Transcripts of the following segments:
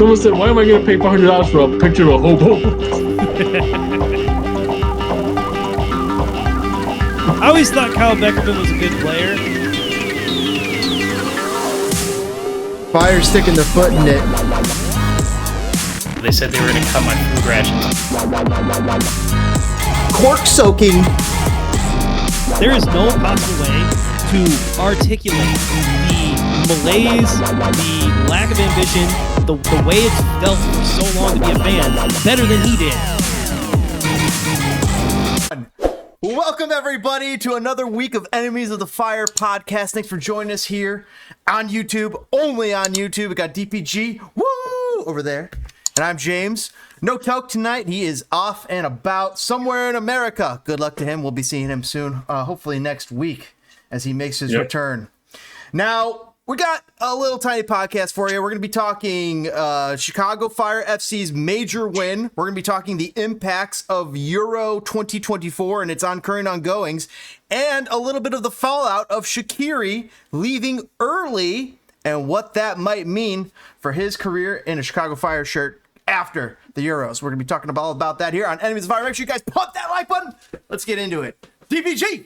Someone said, "Why am I gonna pay $500 for a picture of a hobo?" I always thought Kyle Beckerman was a good player. Fire sticking their foot in it. They said they were going to cut my food rations. Cork soaking. There is no possible way to articulate the malaise, the lack of ambition, the way it's felt for so long to be a fan better than he did. Welcome, everybody, to another week of Enemies of the Fire podcast. Thanks for joining us here on YouTube, only on YouTube. We got DPG, woo, over there. And I'm James. No Kelk tonight. He is off and about somewhere in America. Good luck to him. We'll be seeing him soon, hopefully next week, as he makes his return. Now, we got a little tiny podcast for you. We're going to be talking Chicago Fire FC's major win. We're going to be talking the impacts of Euro 2024 and its current ongoings, and a little bit of the fallout of Shaqiri leaving early and what that might mean for his career in a Chicago Fire shirt after the Euros. We're going to be talking about that here on Enemies of Fire. Make sure you guys pump that like button. Let's get into it. DPG.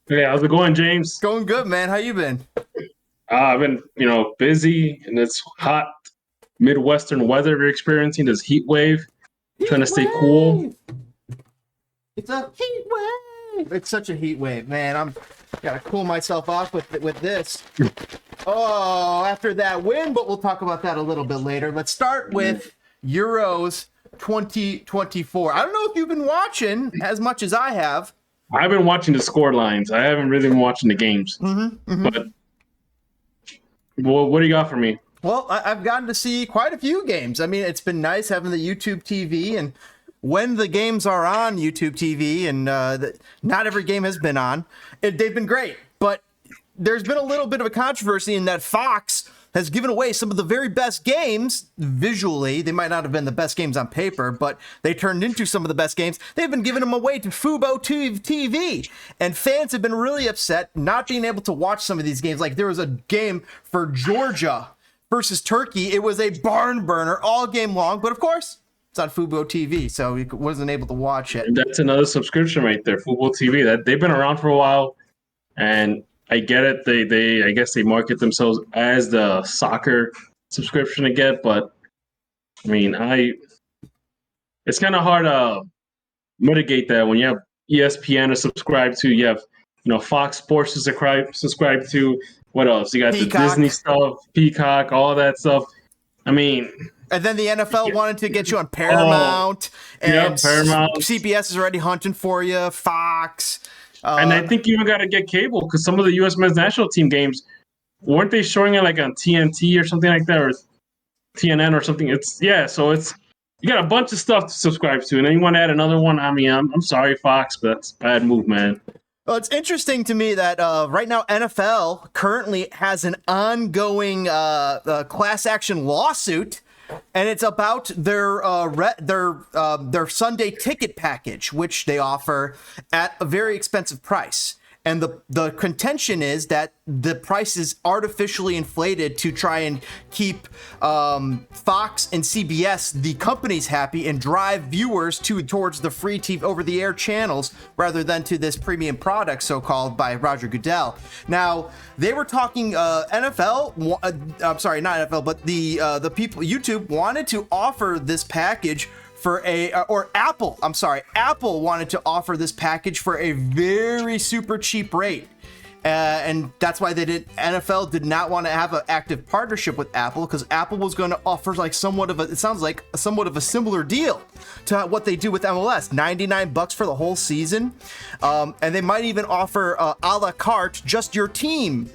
Hey, how's it going, James? Going good, man. How you been? I've been, busy, and it's hot Midwestern weather. We're experiencing this heat wave. Trying to stay cool. It's a heat wave. It's such a heat wave, man. I'm gotta cool myself off with this. Oh, after that win, but we'll talk about that a little bit later. Let's start with Euros 2024. I don't know if you've been watching as much as I have. I've been watching the score lines. I haven't really been watching the games. But what do you got for me? Well, I've gotten to see quite a few games. I mean, it's been nice having the YouTube TV, and when the games are on YouTube TV, and not every game has been on, they've been great. But there's been a little bit of a controversy in that Fox has given away some of the very best games visually. They might not have been the best games on paper, but they turned into some of the best games. They've been giving them away to Fubo TV, and fans have been really upset not being able to watch some of these games. Like there was a game for Georgia versus Turkey. It was a barn burner all game long, but of course it's on Fubo TV, so he wasn't able to watch it. That's another subscription right there, Fubo TV. That they've been around for a while, and I get it. I guess they market themselves as the soccer subscription to get, but I mean, it's kind of hard to mitigate that when you have ESPN to subscribe to, you have Fox Sports to subscribe to. What else? You got Peacock. The Disney stuff, Peacock, all that stuff. I mean, and then the NFL wanted to get you on Paramount, and Paramount. CBS is already hunting for you. Fox. And I think you even got to get cable because some of the U.S. men's national team games, weren't they showing it like on TNT or something like that, or TNN or something? So you got a bunch of stuff to subscribe to, and then you want to add another one. I mean, I'm sorry, Fox, but that's a bad move, man. Well, it's interesting to me that right now NFL currently has an ongoing class action lawsuit. And it's about their Sunday ticket package, which they offer at a very expensive price. And the contention is that the price is artificially inflated to try and keep Fox and CBS, the companies, happy and drive viewers towards the free TV over-the-air channels rather than to this premium product, so-called, by Roger Goodell. Now, they were talking NFL. I'm sorry, not NFL, but the people YouTube wanted to offer this package for Apple wanted to offer this package for a very super cheap rate. And that's why NFL did not want to have an active partnership with Apple, because Apple was going to offer somewhat of a similar deal to what they do with MLS, $99 for the whole season. And they might even offer a la carte, just your team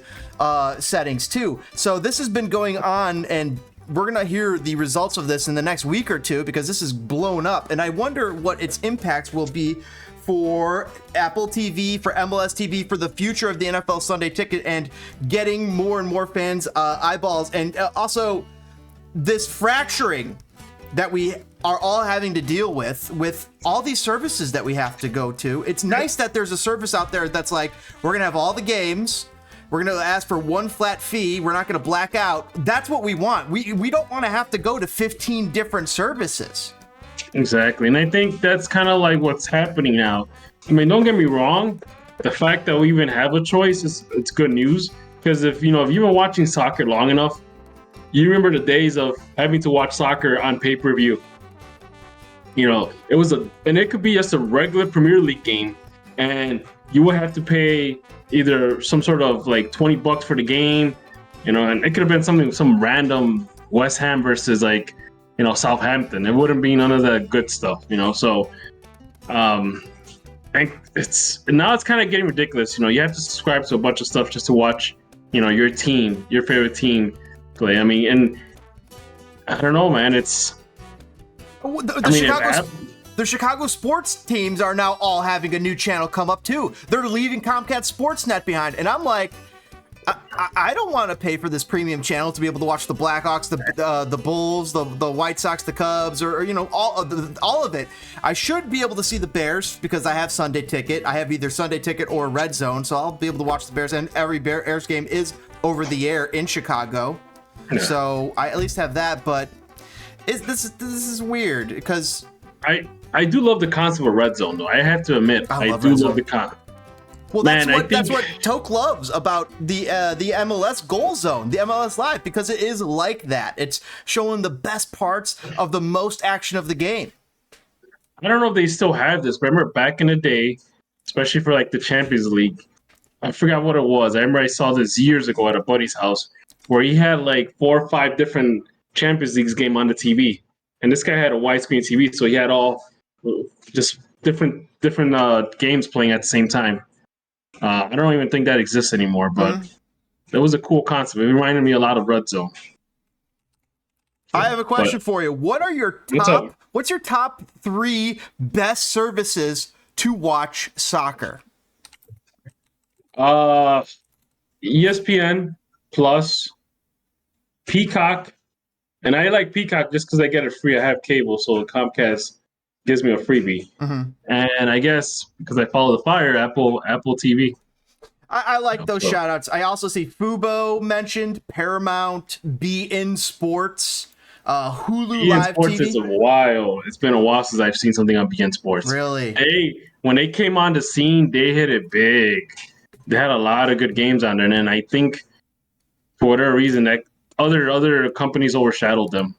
settings too. So this has been going on, and we're going to hear the results of this in the next week or two, because this is blown up. And I wonder what its impacts will be for Apple TV, for MLS TV, for the future of the NFL Sunday Ticket, and getting more and more fans' eyeballs. And also this fracturing that we are all having to deal with all these services that we have to go to. It's nice that there's a service out there that's like, we're going to have all the games, We're going to ask for one flat fee. We're not going to black out. That's what we want. We don't want to have to go to 15 different services. Exactly. And I think that's kind of like what's happening now. I mean, don't get me wrong. The fact that we even have a choice it's good news. Because if you've been watching soccer long enough, you remember the days of having to watch soccer on pay-per-view. It could be just a regular Premier League game, and you would have to pay either some sort of like $20 for the game, and it could have been some random West Ham versus like, Southampton. It wouldn't be none of that good stuff, So, and it's kind of getting ridiculous. You have to subscribe to a bunch of stuff just to watch, your favorite team play. I mean, and I don't know, man. It's the Chicago sports teams are now all having a new channel come up too. They're leaving Comcast Sportsnet behind, and I'm like, I don't want to pay for this premium channel to be able to watch the Blackhawks, the Bulls, the White Sox, the Cubs, or all of it. I should be able to see the Bears because I have Sunday Ticket. I have either Sunday Ticket or Red Zone, so I'll be able to watch the Bears. And every Bears game is over the air in Chicago, so I at least have that. But this is weird because I do love the concept of Red Zone, though. I have to admit, I do love the concept. Well, that's what Toke loves about the MLS Goal Zone, the MLS Live, because it is like that. It's showing the best parts of the most action of the game. I don't know if they still have this, but I remember back in the day, especially for like the Champions League, I forgot what it was. I remember I saw this years ago at a buddy's house where he had like 4 or 5 different Champions League game on the TV, and this guy had a widescreen TV, so he had all just different games playing at the same time. I don't even think that exists anymore, but that was a cool concept. It reminded me a lot of Red Zone. I have a question for you. What's your top 3 best services to watch soccer? ESPN Plus, Peacock, and I like Peacock just because I get it free. I have cable, so Comcast gives me a freebie. And I guess because I follow the fire, Apple TV. I like those shout outs. I also see Fubo mentioned, Paramount, beIN Sports, Hulu Live Sports TV. Is a while. It's been a while since I've seen something on beIN Sports. Really? When they came on the scene, they hit it big. They had a lot of good games on there, and I think for whatever reason that other companies overshadowed them.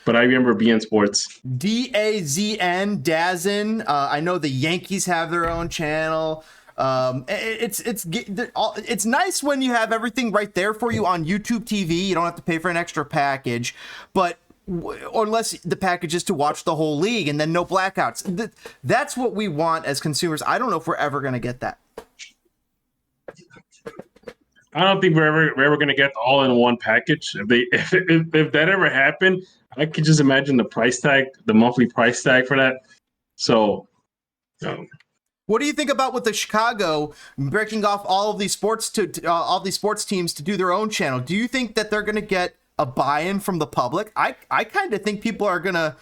But I remember beIN Sports. DAZN. I know the Yankees have their own channel. It's nice when you have everything right there for you on YouTube TV. You don't have to pay for an extra package, but unless the package is to watch the whole league and then no blackouts. That's what we want as consumers. I don't know if we're ever going to get that. I don't think we're ever going to get all in one package. If that ever happened, I could just imagine the price tag, the monthly price tag for that. So, what do you think about with the Chicago breaking off all of these sports teams to do their own channel? Do you think that they're going to get a buy-in from the public? I kind of think people are going to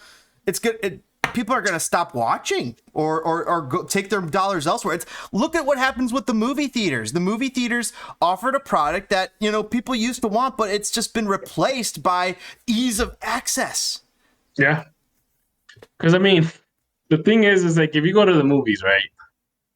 stop watching or go take their dollars elsewhere. Look at what happens with the movie theaters. The movie theaters offered a product that, people used to want, but it's just been replaced by ease of access. Yeah. Because, I mean, the thing is like if you go to the movies, right,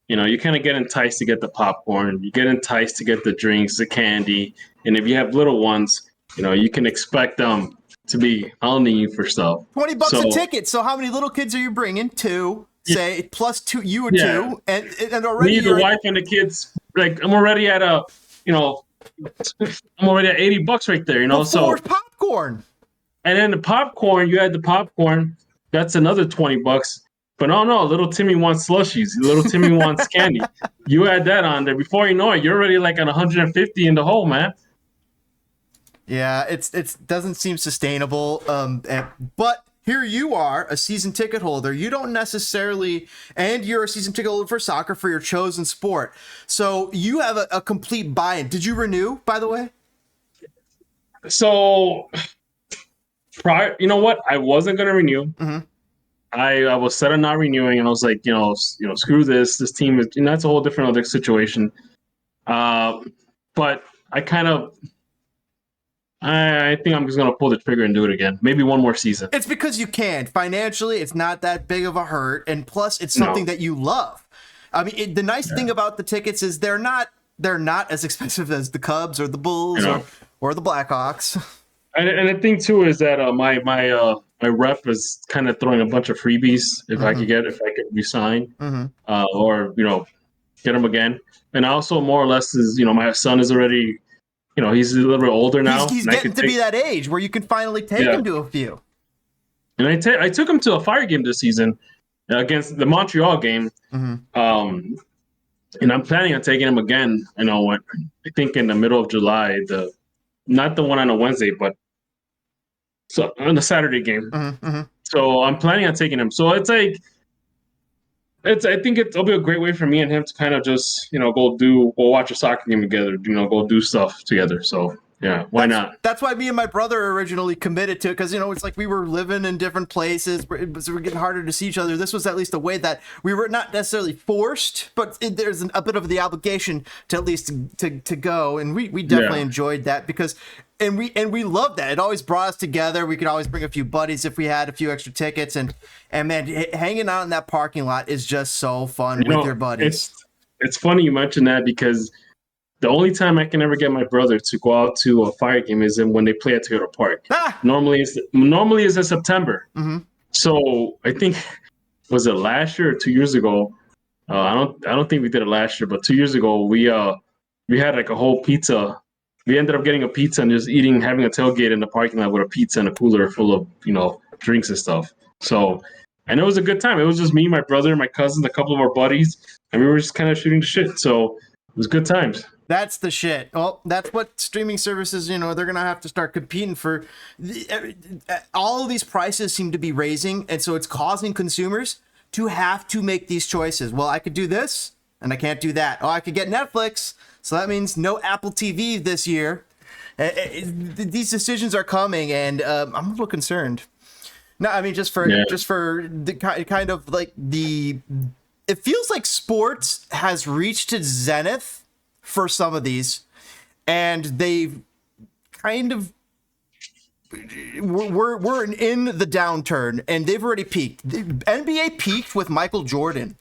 you kind of get enticed to get the popcorn. You get enticed to get the drinks, the candy. And if you have little ones, you can expect them to be hounding you for stuff. $20 a ticket. So how many little kids are you bringing? 2, say, plus 2, you or 2, and already me, the wife and the kids. Like I'm already at I'm already at $80 right there. Before popcorn. And then the popcorn, you add the popcorn. That's another $20. But no, little Timmy wants slushies. Little Timmy wants candy. You add that on there. Before you know it, you're already like at 150 in the hole, man. Yeah, it doesn't seem sustainable. But here you are, a season ticket holder. You don't necessarily, and you're a season ticket holder for soccer for your chosen sport. So you have a complete buy-in. Did you renew, by the way? So you know what? I wasn't going to renew. I was set on not renewing, and I was like, screw this. This team is, that's a whole different other situation. But I kind of I think I'm just gonna pull the trigger and do it again. Maybe one more season. It's because you can. Financially, it's not that big of a hurt, and plus, it's something that you love. I mean, the nice thing about the tickets is they're not as expensive as the Cubs or the Bulls or the Blackhawks. And the thing too is that my rep is kind of throwing a bunch of freebies if I could resign, or get them again. And also more or less is my son is already, he's a little bit older now. He's getting to be that age where you can finally take him to a few. And I took him to a Fire game this season against the Montreal game. And I'm planning on taking him again. I think in the middle of July, not the one on a Wednesday, but on the Saturday game. So I'm planning on taking him. So it's like, I think it'll be a great way for me and him to kind of just, go watch a soccer game together, go do stuff together. So yeah, why not? That's why me and my brother originally committed to it, because it's like we were living in different places, so we're getting harder to see each other. This was at least a way that we were not necessarily forced, but there's a bit of the obligation to at least to go, and we definitely enjoyed that because. And we loved that. It always brought us together. We could always bring a few buddies if we had a few extra tickets, and man, hanging out in that parking lot is just so fun with your buddies. It's funny you mentioned that because the only time I can ever get my brother to go out to a Fire game is when they play at Toyota Park. Normally it's in September. So I think, was it last year or 2 years ago? I don't think we did it last year, but 2 years ago we had like a whole pizza. We ended up getting a pizza and just having a tailgate in the parking lot with a pizza and a cooler full of, drinks and stuff. So, and it was a good time. It was just me, my brother, my cousin, a couple of our buddies, and we were just kind of shooting the shit. So it was good times. That's the shit. Well, that's what streaming services, they're going to have to start competing for. All of these prices seem to be raising, and so it's causing consumers to have to make these choices. Well, I could do this, and I can't do that. Oh, I could get Netflix. So that means no Apple TV this year. These decisions are coming, and I'm a little concerned. No, I mean just for the kind of like it feels like sports has reached its zenith for some of these, and they've kind of we're in the downturn, and they've already peaked. The NBA peaked with Michael Jordan.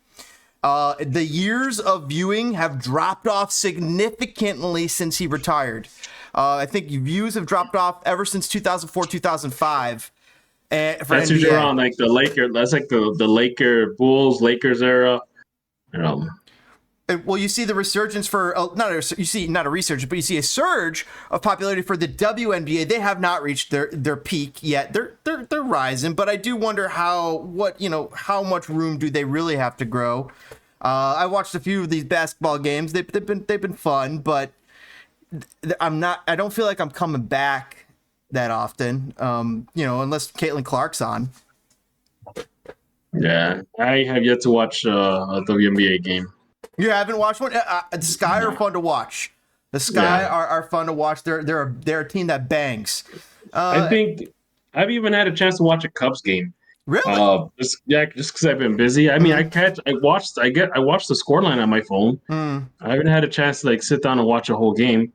The years of viewing have dropped off significantly since he retired. I think views have dropped off ever since 2004, 2005. That's NBA. Usually around like the Lakers. That's like the Laker Bulls, Lakers era. Well, you see the resurgence for not a resurgence, but you see a surge of popularity for the WNBA. They have not reached their peak yet. They're rising, but I do wonder how much room do they really have to grow. I watched a few of these basketball games. They've been fun, but I don't feel like I'm coming back that often. Unless Caitlin Clark's on. Yeah, I have yet to watch a WNBA game. You haven't watched one? The Sky are fun to watch. The Sky are fun to watch. They're a team that bangs. I think I've even had a chance to watch a Cubs game. Really? Just because I've been busy. I mean, I watched the scoreline on my phone. I haven't had a chance to sit down and watch a whole game.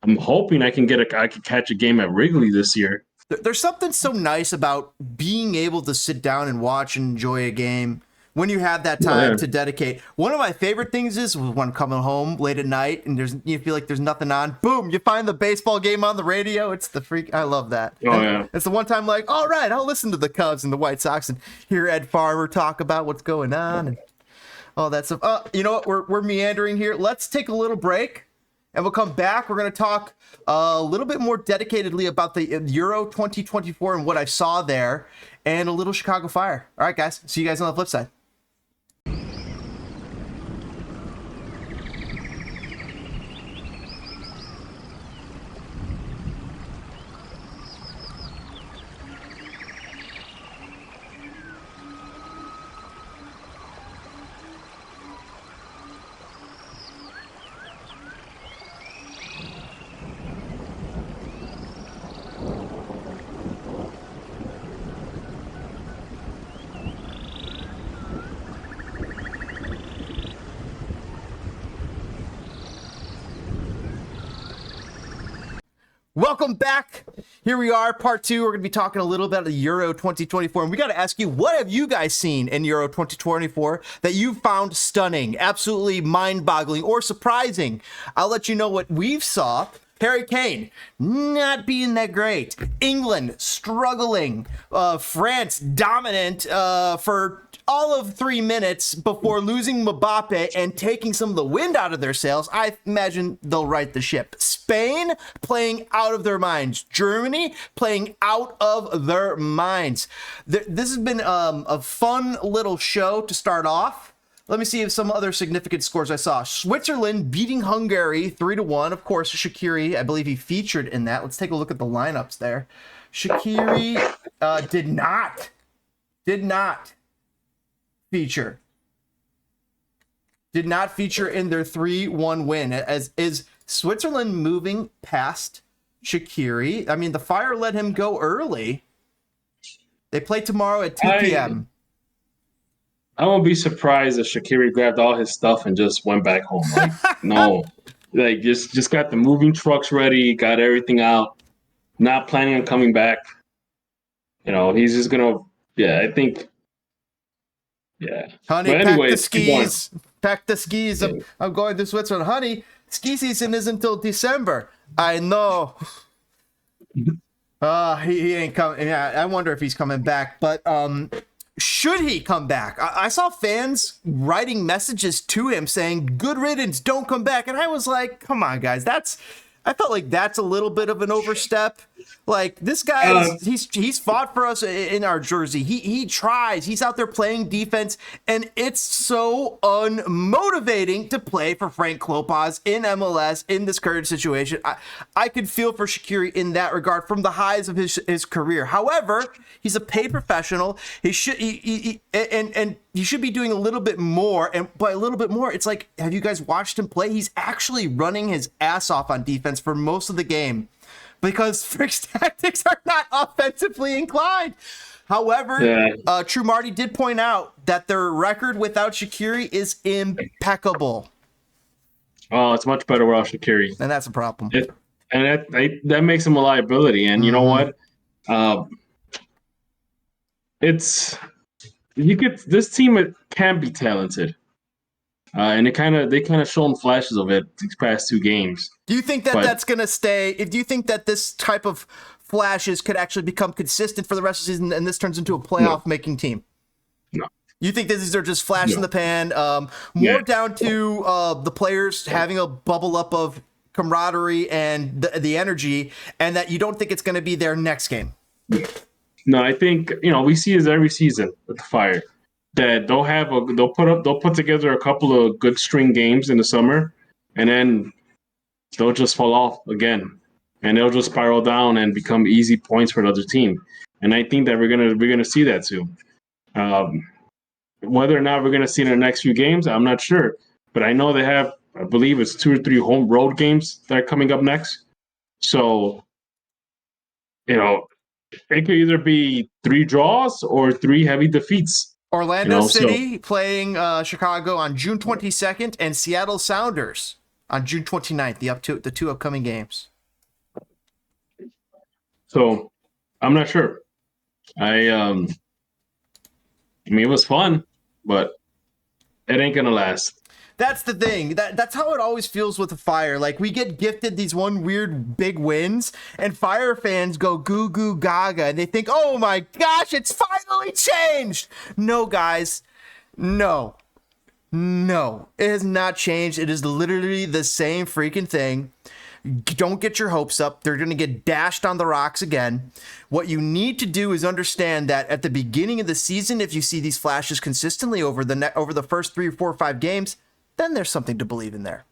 I'm hoping I can catch a game at Wrigley this year. There's something so nice about being able to sit down and watch and enjoy a game when you have that time to dedicate. One of my favorite things is when I'm coming home late at night and you feel like there's nothing on. Boom, you find the baseball game on the radio. It's the freak. I love that. It's the one time all right, I'll listen to the Cubs and the White Sox and hear Ed Farmer talk about what's going on and all that stuff. You know what? We're meandering here. Let's take a little break. And we'll come back. We're going to talk a little bit more dedicatedly about the Euro 2024 and what I saw there, and a little Chicago Fire. All right, guys. See you guys on the flip side. Welcome back. Here we are, part 2. We're going to be talking a little bit about the Euro 2024. And we got to ask you, what have you guys seen in Euro 2024 that you found stunning, absolutely mind-boggling, or surprising? I'll let you know what we've saw. Harry Kane, not being that great. England, struggling. France, dominant for all of 3 minutes before losing Mbappe and taking some of the wind out of their sails. I imagine they'll right the ship. Spain, playing out of their minds. Germany, playing out of their minds. This has been a fun little show to start off. Let me see if some other significant scores I saw. Switzerland beating Hungary 3-1. Of course, Shaqiri, I believe he featured in that. Let's take a look at the lineups there. Shaqiri did not feature. Did not feature in their 3-1 win. As is Switzerland moving past Shaqiri. I mean, the Fire let him go early. They play tomorrow at 2 p.m. I won't be surprised if Shaqiri grabbed all his stuff and just went back home. Like, no, like just got the moving trucks ready, got everything out, not planning on coming back. You know, he's just gonna. Yeah, I think. Yeah. Honey, but pack anyways, the skis. Pack the skis. I'm going to Switzerland. Honey, ski season isn't until December. I know. He ain't coming. Yeah, I wonder if he's coming back. But should he come back? I saw fans writing messages to him saying, "Good riddance, don't come back." And I was like, come on, guys. I felt like that's a little bit of an overstep. Like, this guy, he's fought for us in our jersey. He tries. He's out there playing defense, and it's so unmotivating to play for Frank Klopas in MLS in this current situation. I could feel for Shaqiri in that regard from the highs of his career. However, he's a paid professional. He should and he should be doing a little bit more. And by a little bit more, it's like, have you guys watched him play? He's actually running his ass off on defense for most of the game, because Frick's tactics are not offensively inclined. However, True Marty did point out that their record without Shaqiri is impeccable. Oh, it's much better without Shaqiri. And that's a problem. That makes him a liability. And you know what? This team can be talented. And they kind of shown flashes of it these past 2 games. Do you think that's going to stay? Do you think that this type of flashes could actually become consistent for the rest of the season, and this turns into a playoff-making team? No. You think these are just flash in the pan, down to the players having a bubble up of camaraderie and the energy, and that you don't think it's going to be their next game? No, I think, we see this every season with the Fire, that they'll put together a couple of good string games in the summer, and then they'll just fall off again, and they'll just spiral down and become easy points for the other team. And I think that we're gonna see that too. Whether or not we're gonna see in the next few games, I'm not sure, but I know they have, I believe it's 2 or 3 home road games that are coming up next. So, it could either be 3 draws or 3 heavy defeats. Orlando City playing Chicago on June 22nd, and Seattle Sounders on June 29th, the 2 upcoming games. So, I'm not sure. I mean, it was fun, but it ain't gonna last. That's the thing. That's how it always feels with the Fire. Like, we get gifted these one weird big wins, and Fire fans go goo goo gaga, and they think, oh my gosh, it's finally changed. No, guys. No. It has not changed. It is literally the same freaking thing. Don't get your hopes up. They're going to get dashed on the rocks again. What you need to do is understand that at the beginning of the season, if you see these flashes consistently over the first 3 or 4 or 5 games, then there's something to believe in there.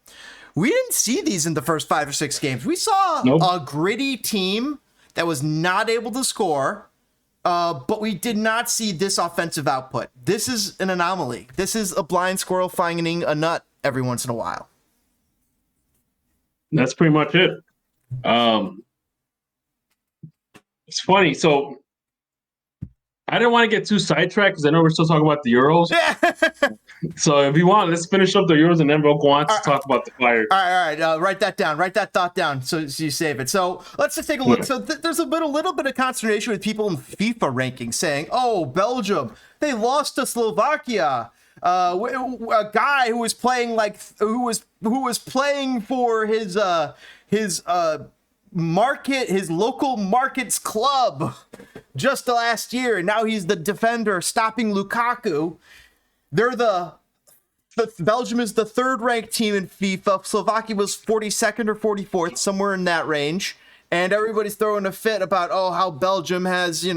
We didn't see these in the first 5 or 6 games. We saw a gritty team that was not able to score, but we did not see this offensive output. This is an anomaly. This is a blind squirrel finding a nut every once in a while. That's pretty much it. It's funny. So I didn't want to get too sidetracked because I know we're still talking about the Euros. So if you want, let's finish up the Euros and then we'll go on to talk about the Fire. All right. Write that down. Write that thought down so you save it. So let's just take a look. So there's a little bit of consternation with people in FIFA rankings saying, "Oh, Belgium, they lost to Slovakia." A guy who was playing who was playing for his local markets club just last year, and now he's the defender stopping Lukaku. Belgium is the third ranked team in FIFA. Slovakia was 42nd or 44th, somewhere in that range. And everybody's throwing a fit about, how Belgium has,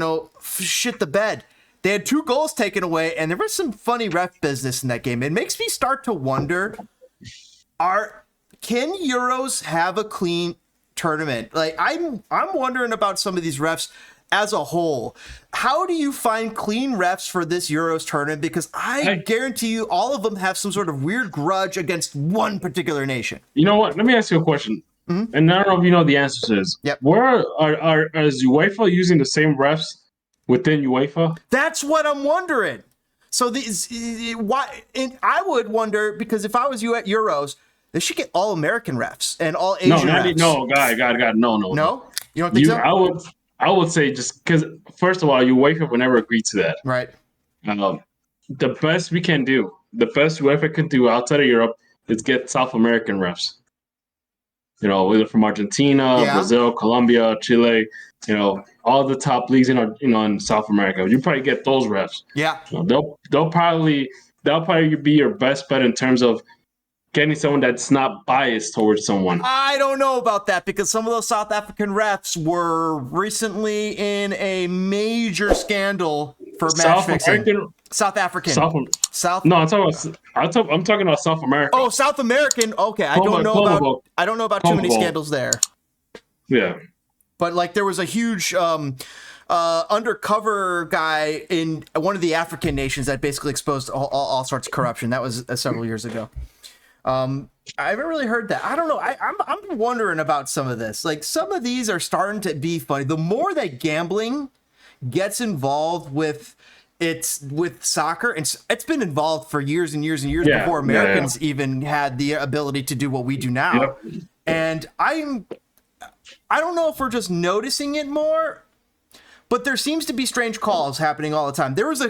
shit the bed. They had 2 goals taken away, and there was some funny ref business in that game. It makes me start to wonder, can Euros have a clean tournament? Like, I'm wondering about some of these refs as a whole. How do you find clean refs for this Euros tournament? Because I guarantee you all of them have some sort of weird grudge against one particular nation. You know what? Let me ask you a question. Mm-hmm. And I don't know if you know the answer to this. Yep. Where is UEFA using the same refs within UEFA? That's what I'm wondering. So why? And I would wonder, because if I was you at Euros, they should get all American refs and all Asian refs. No, God, no. No? You don't think so? I would say, just because, first of all, UEFA would never agree to that. Right. The best we can do, the best UEFA can do outside of Europe is get South American refs. Either from Argentina, Brazil, Colombia, Chile, all the top leagues in South America. You probably get those refs. Yeah. They'll probably be your best bet in terms of getting someone that's not biased towards someone. I don't know about that, because some of those South African refs were recently in a major scandal for match fixing. South African. No, I'm talking about South America. Oh, South American. Okay, I don't know about too many scandals there. Yeah. But there was a huge undercover guy in one of the African nations that basically exposed all sorts of corruption. That was several years ago. I haven't really heard that. I don't know. I'm wondering about some of this. Some of these are starting to be funny. The more that gambling gets involved with soccer, and it's been involved for years and years and years before Americans even had the ability to do what we do now. Yep. And I don't know if we're just noticing it more, but there seems to be strange calls happening all the time. There was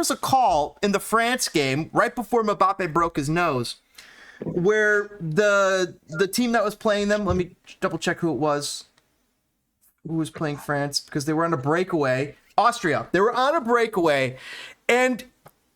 a call in the France game right before Mbappe broke his nose, where the team that was playing them, let me double check who it was, who was playing France, because they were on a breakaway. Austria. They were on a breakaway, and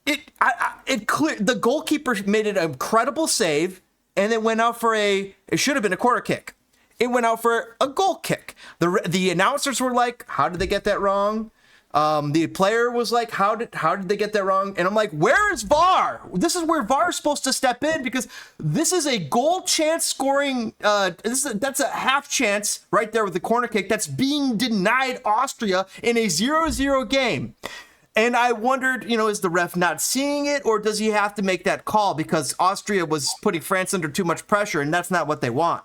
the goalkeeper made an incredible save, and it went out for it should have been a corner kick. It went out for a goal kick. The announcers were like, how did they get that wrong? The player was like, how did they get that wrong? And I'm like, where is VAR? This is where VAR is supposed to step in, because this is a goal chance scoring. That's a half chance right there with the corner kick that's being denied Austria in a 0-0 game. And I wondered, is the ref not seeing it, or does he have to make that call because Austria was putting France under too much pressure, and that's not what they want?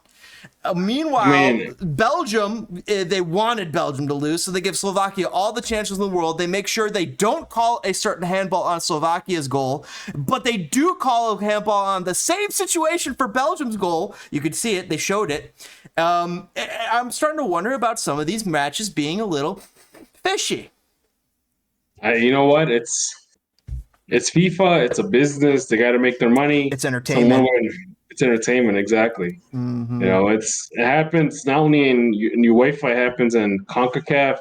Meanwhile, Belgium, they wanted Belgium to lose, so they give Slovakia all the chances in the world. They make sure they don't call a certain handball on Slovakia's goal, but they do call a handball on the same situation for Belgium's goal. You could see it. They showed it. I'm starting to wonder about some of these matches being a little fishy. You know what? It's FIFA. It's a business. They got to make their money. It's entertainment. It's entertainment, exactly. Mm-hmm. It happens not only in UEFA, it happens in CONCACAF.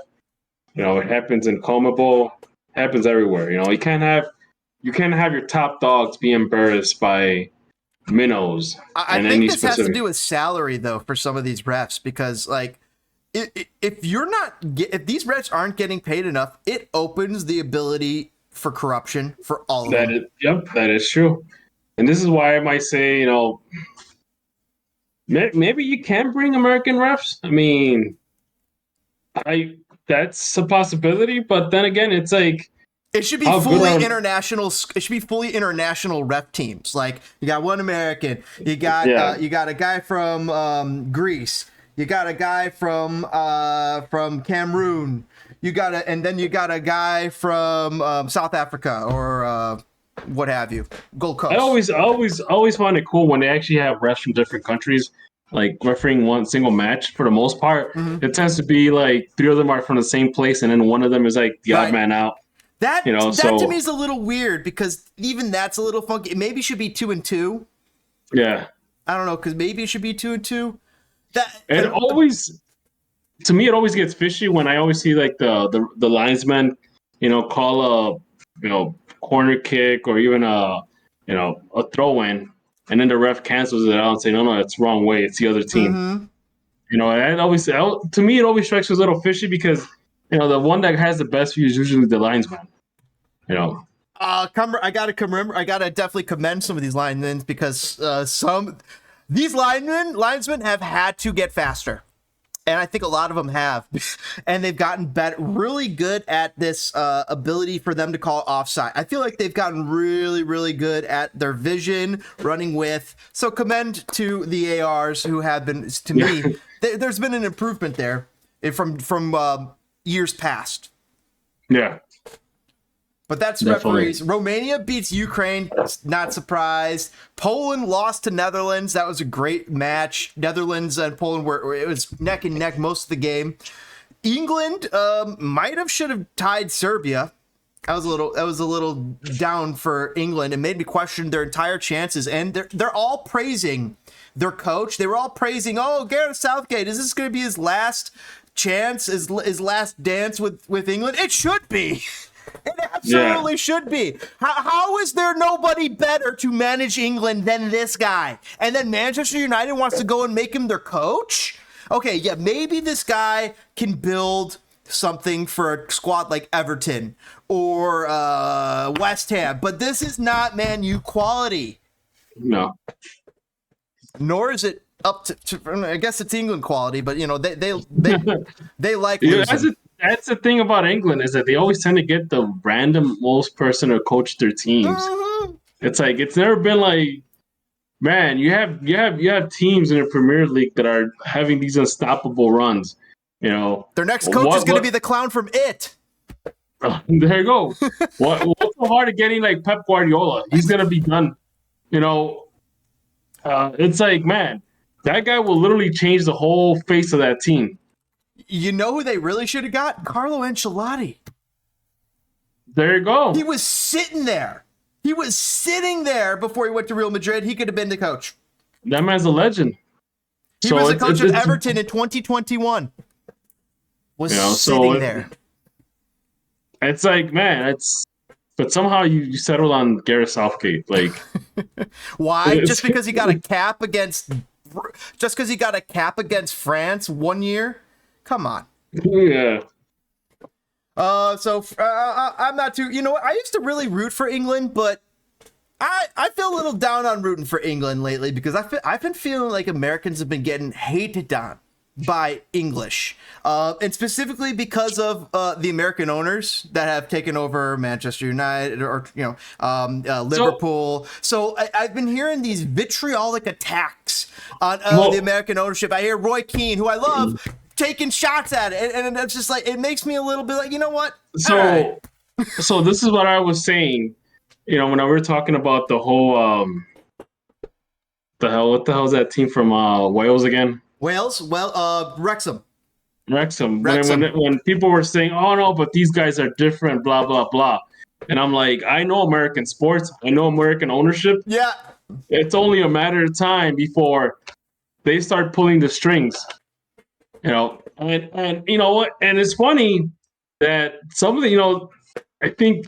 It happens in CONMEBOL. It happens everywhere. You can't have your top dogs be embarrassed by minnows. I think this has to do with salary, though, for some of these refs, because if these refs aren't getting paid enough, it opens the ability for corruption for all of them. That is true. And this is why I might say, maybe you can bring American refs. I mean, that's a possibility. But then again, it's like it should be fully international. It should be fully international ref teams. You got one American, you got a guy from Greece, you got a guy from Cameroon, and then you got a guy from South Africa or what have you. Gold Coast. I always find it cool when they actually have refs from different countries, like refereeing one single match. For the most part, it tends to be like 3 of them are from the same place, and then one of them is like the odd man out. That so to me is a little weird because even that's a little funky. It maybe should be 2-2. Yeah, I don't know, because maybe it should be 2-2. To me, it always gets fishy when I always see like the linesman, call a corner kick or even a throw in, and then the ref cancels it out and say no, it's wrong way. It's the other team. And to me it always strikes as a little fishy because the one that has the best view is usually the linesman. I gotta definitely commend some of these linemen because these linesmen have had to get faster. And I think a lot of them have. And they've gotten better, really good at this ability for them to call offside. I feel like they've gotten really, really good at their vision, running with. So commend to the ARs who have been, to me, there's been an improvement there from years past. Yeah. But that's Definitely. referees. Romania beats Ukraine. Not surprised. Poland lost to Netherlands. That was a great match. Netherlands and Poland it was neck and neck most of the game. England should have tied Serbia. That was a little down for England. It made me question their entire chances. And they're all praising their coach. They were all praising, Gareth Southgate, is this going to be his last chance, his last dance with England? It should be. It absolutely should be. How is there nobody better to manage England than this guy? And then Manchester United wants to go and make him their coach? Okay, yeah, maybe this guy can build something for a squad like Everton or West Ham, but this is not Man U quality. No. Nor is it up to I guess it's England quality, but they like losing. That's the thing about England is that they always tend to get the random most person to coach their teams. Mm-hmm. It's like it's never been like, man, you have teams in the Premier League that are having these unstoppable runs. Their next coach is going to be the clown from It. There you go. What's so hard of getting like Pep Guardiola? He's going to be done. It's like, man, that guy will literally change the whole face of that team. You know who they really should have got? Carlo Ancelotti. There you go. He was sitting there. He was sitting there before he went to Real Madrid. He could have been the coach. That man's a legend. He was the coach of Everton in 2021. Sitting there. It's like, man, but somehow you settled on Gareth Southgate. Like, why? Just because he got a cap against France 1 year? Come on. Yeah. I'm not too. You know what? I used to really root for England, but I feel a little down on rooting for England lately because I've been feeling like Americans have been getting hated on by English, and specifically because of the American owners that have taken over Manchester United or Liverpool. So I've been hearing these vitriolic attacks on the American ownership. I hear Roy Keane, who I love, taking shots at it, and it's just like it makes me a little bit like, you know what? So this is what I was saying. When I were talking about the whole what the hell is that team from Wales again? Wales? Well, Wrexham. When people were saying, oh no, but these guys are different, blah blah blah, and I'm like, I know American sports, I know American ownership. Yeah. It's only a matter of time before they start pulling the strings. And you know what? And it's funny that some of the, I think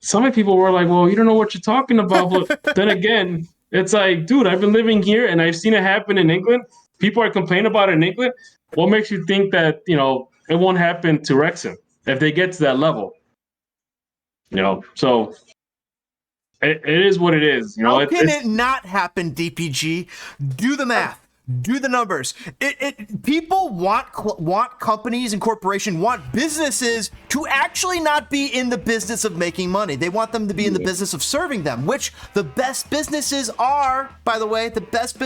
some of the people were like, well, you don't know what you're talking about. But then again, it's like, dude, I've been living here and I've seen it happen in England. People are complaining about it in England. What makes you think that, it won't happen to Wrexham if they get to that level? So it is what it is. How can it not happen, DPG? Do the math. Do the numbers. People want companies and corporations, want businesses to actually not be in the business of making money. They want them to be in the business of serving them, which the best businesses are, by the way, the best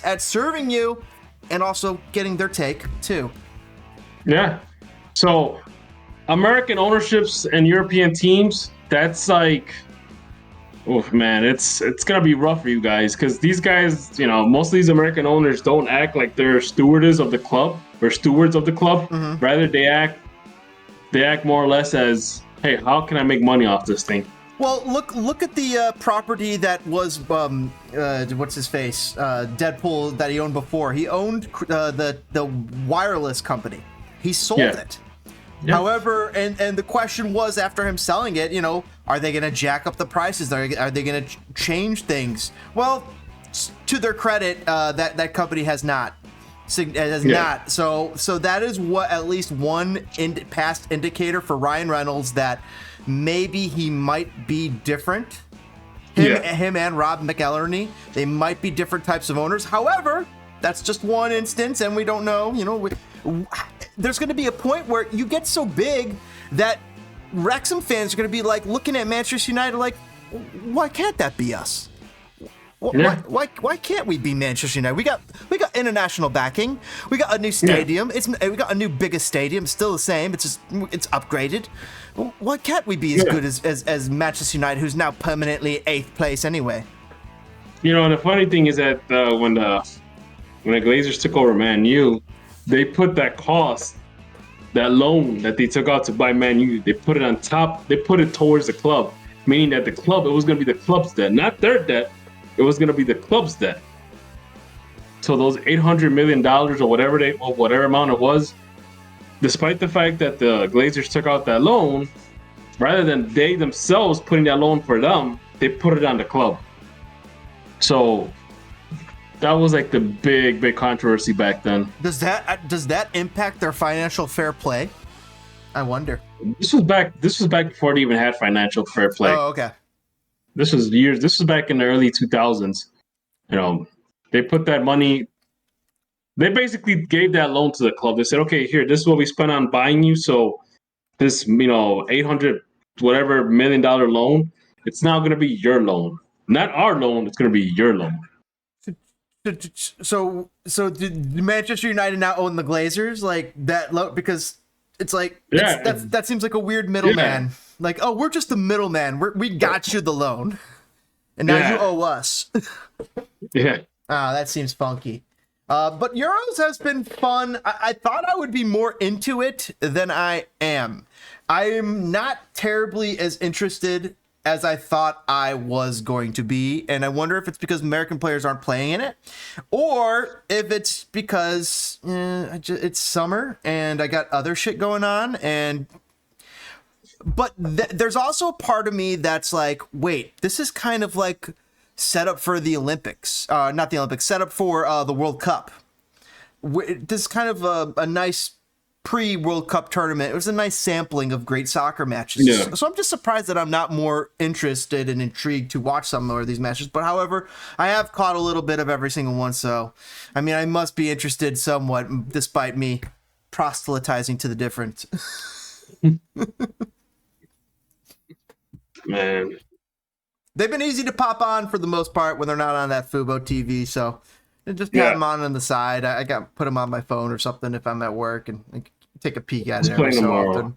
at serving you and also getting their take too. Yeah. So American ownerships and European teams, that's like Oh man, it's gonna be rough for you guys because these guys, most of these American owners don't act like they're stewardess of the club or stewards of the club. Mm-hmm. Rather, they act more or less as, hey, how can I make money off this thing? Well, look at the property that was what's his face, Deadpool, that he owned before. He owned the wireless company. He sold it. Yeah. However, and the question was, after him selling it, are they going to jack up the prices? Are they going to change things? Well, to their credit, that company has not. Not. So that is what at least one past indicator for Ryan Reynolds that maybe he might be different. Him and Rob McElhenney, they might be different types of owners. However, that's just one instance, and we don't know. There's going to be a point where you get so big that Wrexham fans are going to be like looking at Manchester United like, why can't that be us? Why can't we be Manchester United? We got international backing. We got a new stadium. We got a new biggest stadium. It's still the same. It's upgraded. Why can't we be as good as Manchester United, who's now permanently 8th place anyway? The funny thing is that when the Glazers took over Man U, they put that loan that they took out to buy Man U, they put it on top. They put it towards the club, meaning that it was going to be the club's debt, not their debt. It was going to be the club's debt. So those $800 million or whatever amount it was, despite the fact that the Glazers took out that loan, rather than they themselves putting that loan for them, they put it on the club. So that was like the big controversy back then. Does that impact their financial fair play? I wonder. This was back before they even had financial fair play. Oh, okay. This was back in the early 2000s. They put that money. They basically gave that loan to the club. They said, okay, here, this is what we spent on buying you. So this, $800 whatever $1 million loan, it's now going to be your loan, not our loan. It's going to be your loan. So did Manchester United now own the Glazers like that? Because it's like that seems like a weird middleman. Yeah. Like, oh, we're just the middleman. We got you the loan, and now you owe us. Yeah. That seems funky. But Euros has been fun. I thought I would be more into it than I am. I am not terribly as interested as I thought I was going to be, and I wonder if it's because American players aren't playing in it, or if it's because it's summer and I got other shit going on. But there's also a part of me that's like, wait, this is kind of like set up for the Olympics. Not the Olympics, set up for the World Cup. This is kind of a nice pre-World Cup tournament. It was a nice sampling of great soccer matches. Yeah. So I'm just surprised that I'm not more interested and intrigued to watch some more of these matches. But however, I have caught a little bit of every single one. So, I mean, I must be interested somewhat, despite me proselytizing to the different. Man. They've been easy to pop on for the most part when they're not on that Fubo TV. So just have them on the side. I got put them on my phone or something if I'm at work and take a peek at it every so often.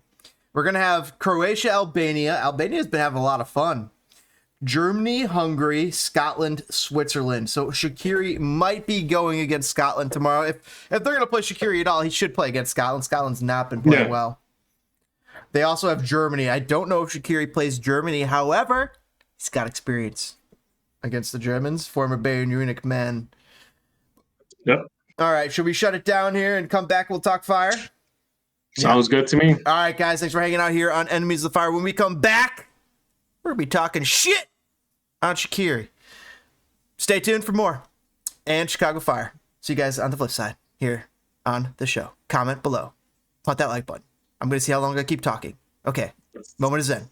We're going to have Croatia, Albania. Albania's been having a lot of fun. Germany, Hungary, Scotland, Switzerland. So Shaqiri might be going against Scotland tomorrow. If they're going to play Shaqiri at all, he should play against Scotland. Scotland's not been playing well. They also have Germany. I don't know if Shaqiri plays Germany. However, he's got experience against the Germans. Former Bayern Munich man. Yep. All right. Should we shut it down here and come back? We'll talk fire. Sounds good to me. All right, guys. Thanks for hanging out here on Enemies of the Fire. When we come back, we're going to be talking shit on Shaqiri. Stay tuned for more. And Chicago Fire. See you guys on the flip side here on the show. Comment below. Hit that like button. I'm going to see how long I keep talking. Okay. Moment is in.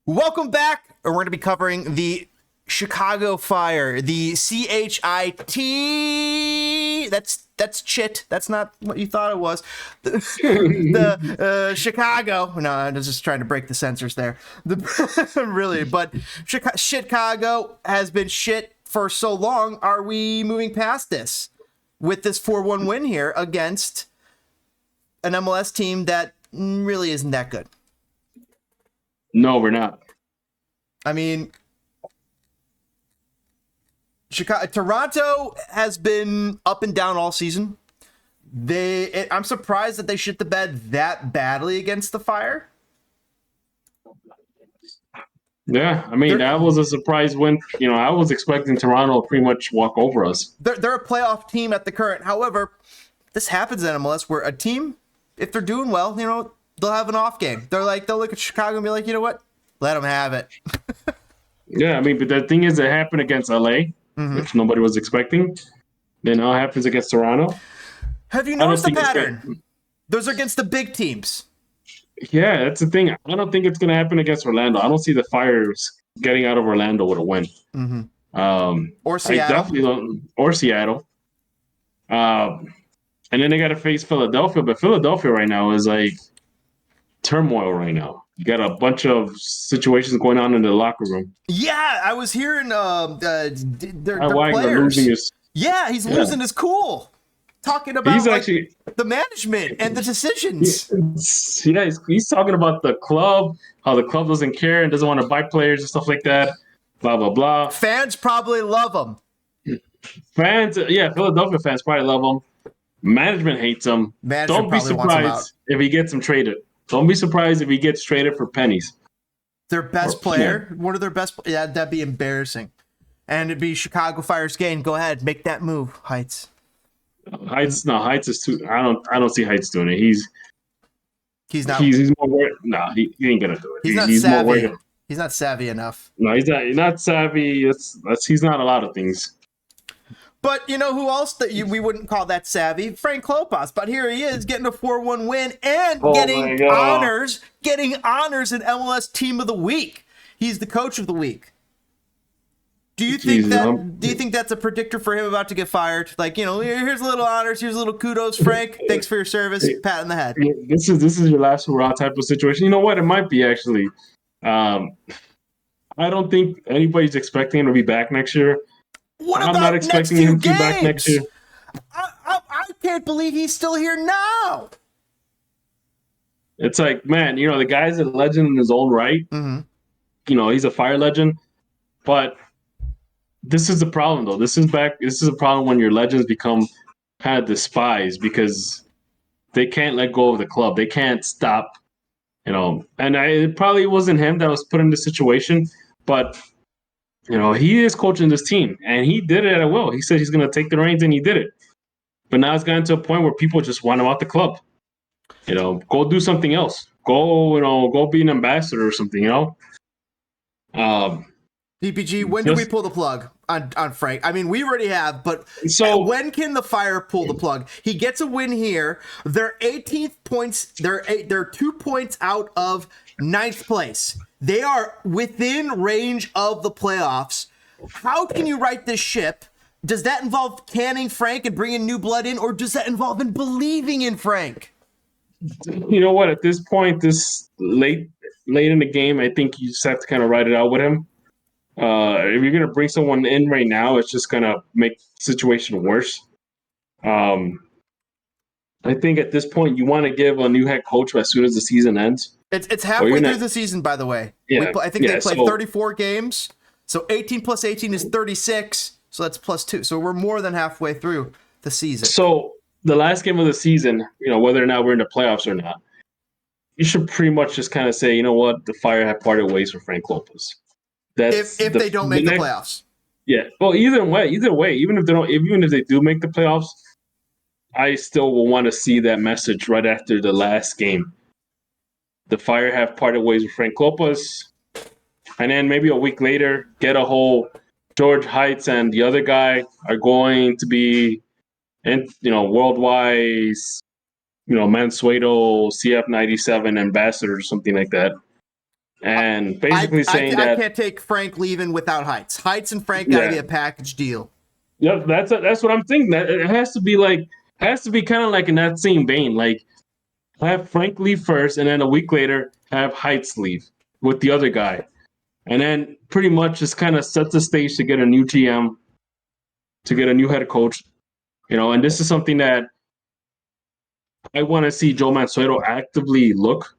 Welcome back. We're going to be covering the Chicago Fire, the CHIT. That's chit. That's not what you thought it was. The Chicago. No, I was just trying to break the censors there. Really, but Chicago has been shit for so long. Are we moving past this with this 4-1 win here against an MLS team that really isn't that good? No, we're not. I mean, Toronto has been up and down all season. I'm surprised that they shit the bed that badly against the Fire. Yeah, I mean, that was a surprise win. I was expecting Toronto to pretty much walk over us. They're a playoff team at the current. However, this happens in MLS where a team, if they're doing well, they'll have an off game. They'll look at Chicago and be like, you know what? Let them have it. Yeah, I mean, but the thing is, it happened against LA, which nobody was expecting. Then now it happens against Toronto. Have you noticed the pattern? Those are against the big teams. Yeah, that's the thing. I don't think it's going to happen against Orlando. I don't see the Fires getting out of Orlando with a win. Or Seattle. I definitely don't. Or Seattle. And then they got to face Philadelphia, but Philadelphia right now is like turmoil right now. You got a bunch of situations going on in the locker room. Yeah, I was hearing their Wagner players. losing his. He's losing his cool. Talking about he's actually the management and the decisions. He's talking about the club, how the club doesn't care and doesn't want to buy players and stuff like that. Blah blah blah. Fans probably love him. Philadelphia fans probably love him. Management hates him. Don't be surprised if he gets him traded. Don't be surprised if he gets traded for pennies. Their best player? One of their best? Yeah, that'd be embarrassing. And it'd be Chicago Fire's game. Go ahead, make that move, Heights. Heights is too. I don't see Heights doing it. He's not. He's more worried. No, he ain't gonna do it. He's not savvy. He's not savvy enough. No, he's not savvy. He's not a lot of things. But you know who else that we wouldn't call that savvy? Frank Klopas. But here he is getting a 4-1 win and getting honors in MLS Team of the Week. He's the Coach of the Week. Do you think that's a predictor for him about to get fired? Like, here's a little honors, here's a little kudos, Frank. Thanks for your service. Pat on the head. This is your last hurrah type of situation. You know what? It might be actually. I don't think anybody's expecting him to be back next year. I'm not expecting him to be back next year. I can't believe he's still here now. It's like, man, the guy's a legend in his own right. Mm-hmm. He's a Fire legend, but this is the problem, though. This is a problem when your legends become kind of despised because they can't let go of the club. They can't stop, And it probably wasn't him that was put in this situation, but he is coaching this team, and he did it at will. He said he's going to take the reins, and he did it. But now it's gotten to a point where people just want him out the club. Go do something else. Go be an ambassador or something. DPG, when do we pull the plug on Frank? I mean, we already have, but when can the Fire pull the plug? He gets a win here. They're 18th points. They're 2 points out of 9th place. They are within range of the playoffs. How can you right this ship? Does that involve canning Frank and bringing new blood in, or does that involve in believing in Frank? You know what? At this point, this late in the game, I think you just have to kind of ride it out with him. If you're going to bring someone in right now, it's just going to make the situation worse. I think at this point, you want to give a new head coach as soon as the season ends. It's halfway through the season, by the way. Yeah, I think they played 34 games. So 18 plus 18 is 36. So that's plus 2. So we're more than halfway through the season. So the last game of the season, whether or not we're in the playoffs or not, you should pretty much just kind of say, you know what, the Fire have parted ways with Frank Klopas. If they don't make the playoffs. Yeah. Well, either way, even if they do make the playoffs, I still will want to see that message right after the last game. The Fire have parted ways with Frank Klopas, and then maybe a week later, get a whole George Heights and the other guy are going to be, worldwide, Mansueto CF97 ambassador or something like that. and basically saying that I can't take Frank leaving without Heights. Heights and Frank got to be a package deal. Yep, that's what I'm thinking. That it has to be kind of like in that same vein. Like have Frank leave first, and then a week later have Heights leave with the other guy, and then pretty much just kind of set the stage to get a new GM, to get a new head coach. And this is something that I want to see Joe Mansueto actively look,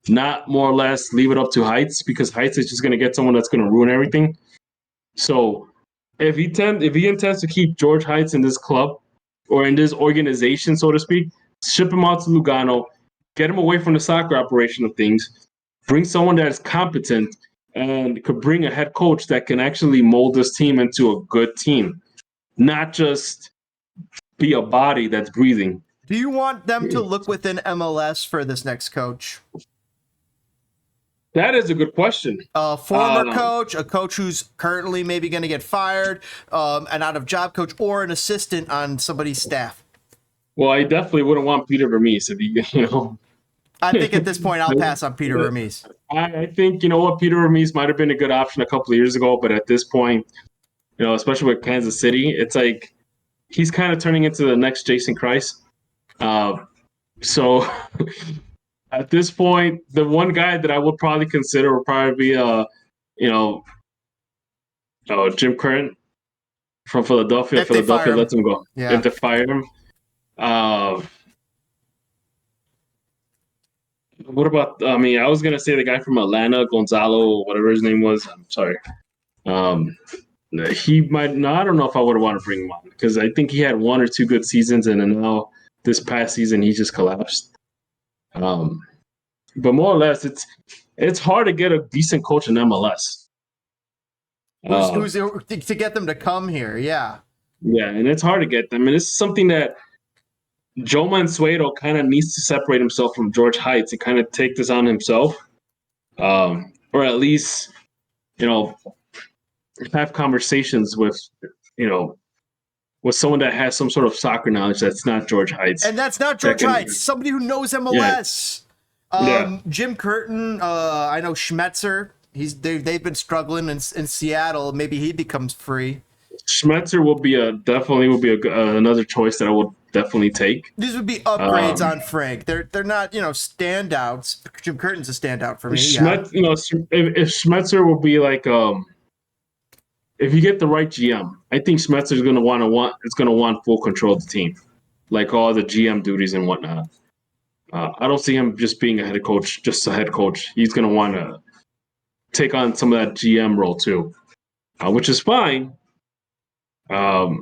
not more or less leave it up to Heights, because Heights is just going to get someone that's going to ruin everything. So if he intends to keep George Heights in this club or in this organization, so to speak, ship him out to Lugano, get him away from the soccer operation of things, bring someone that is competent and could bring a head coach that can actually mold this team into a good team, not just be a body that's breathing. Do you want them to look within MLS for this next coach? That is a good question. A former coach, a coach who's currently maybe going to get fired, an out-of-job coach, or an assistant on somebody's staff. Well, I definitely wouldn't want Peter Vermees if I think at this point I'll pass on Peter Vermees. I think, Peter Vermees might have been a good option a couple of years ago, but at this point, especially with Kansas City, it's like he's kind of turning into the next Jason Kreis. So at this point, the one guy that I would probably consider would probably be, Jim Curtin from Philadelphia. Philadelphia lets him go. Yeah. If they fire him. What about, I was going to say the guy from Atlanta, Gonzalo, whatever his name was. I'm sorry. He might, no, I don't know if I would want to bring him on, because I think he had one or two good seasons, and then now this past season he just collapsed. But more or less, it's hard to get a decent coach in MLS. Who's to get them to come here? Yeah. Yeah, and it's hard to get them, and it's something that Joe Mansueto kind of needs to separate himself from George Heights and kind of take this on himself, or at least, have conversations with someone that has some sort of soccer knowledge that's not George Heights. And that's not George Heights. Somebody who knows MLS. Yeah. Jim Curtin, I know Schmetzer. They've been struggling in Seattle. Maybe he becomes free. Schmetzer will be another choice that I would definitely take. These would be upgrades on Frank. They're not standouts. Jim Curtin's a standout for me. If Schmetzer will be like if you get the right GM, I think Schmetzer's going to want full control of the team, like all the GM duties and whatnot. I don't see him just being a head coach, just a head coach. He's going to want to take on some of that GM role too, which is fine. But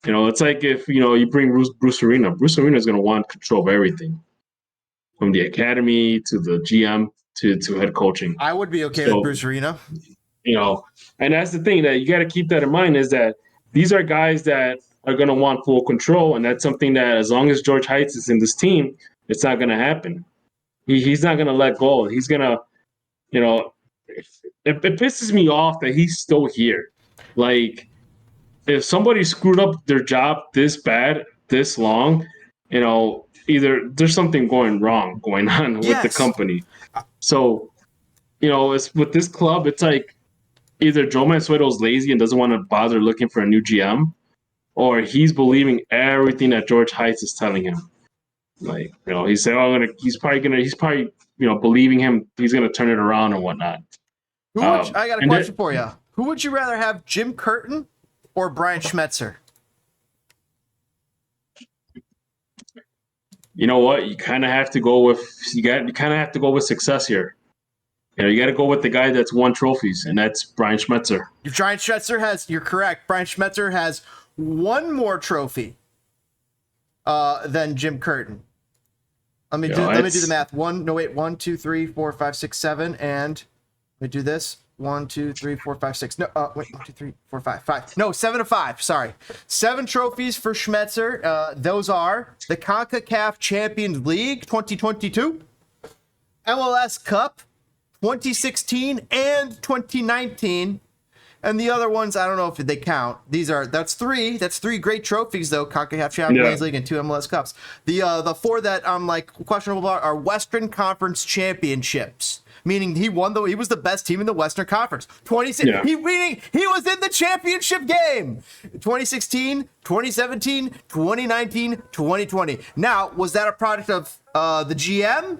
it's like if you bring Bruce Arena. Bruce Arena is going to want control of everything, from the academy to the GM to head coaching. I would be okay with Bruce Arena. And that's the thing that you got to keep that in mind, is that these are guys that are going to want full control, and that's something that as long as George Heights is in this team, it's not going to happen. He's not going to let go. He's going to, it pisses me off that he's still here. Like, if somebody screwed up their job this bad, this long, either there's something going on with the company. So, it's with this club, it's like either Joe Mansueto's lazy and doesn't want to bother looking for a new GM, or he's believing everything that George Heights is telling him. Like, he's saying, he's probably believing him. He's going to turn it around and whatnot. I got a question for you. Who would you rather have, Jim Curtin or Brian Schmetzer? You know what? You kind of have to go with success here. You got to go with the guy that's won trophies, and that's Brian Schmetzer. You're correct. Brian Schmetzer has one more trophy than Jim Curtin. Let me do the math. 1, 2, 3, 4, 5, 6, 7, and let me do this. 1, 2, 3, 4, 5, 6. No, wait, 1, 2, 3, 4, 5, 5. No, 7 of 5. Sorry, 7 trophies for Schmetzer. Those are the CONCACAF Champions League 2022, MLS Cup 2016 and 2019, And the other ones, I don't know if they count. That's three great trophies though. CONCACAF Champions League and 2 MLS Cups. The 4 that I'm like questionable about are Western Conference championships. Meaning he was the best team in the Western Conference. 26. Meaning he was in the championship game. 2016, 2017, 2019, 2020. Now, was that a product of the GM?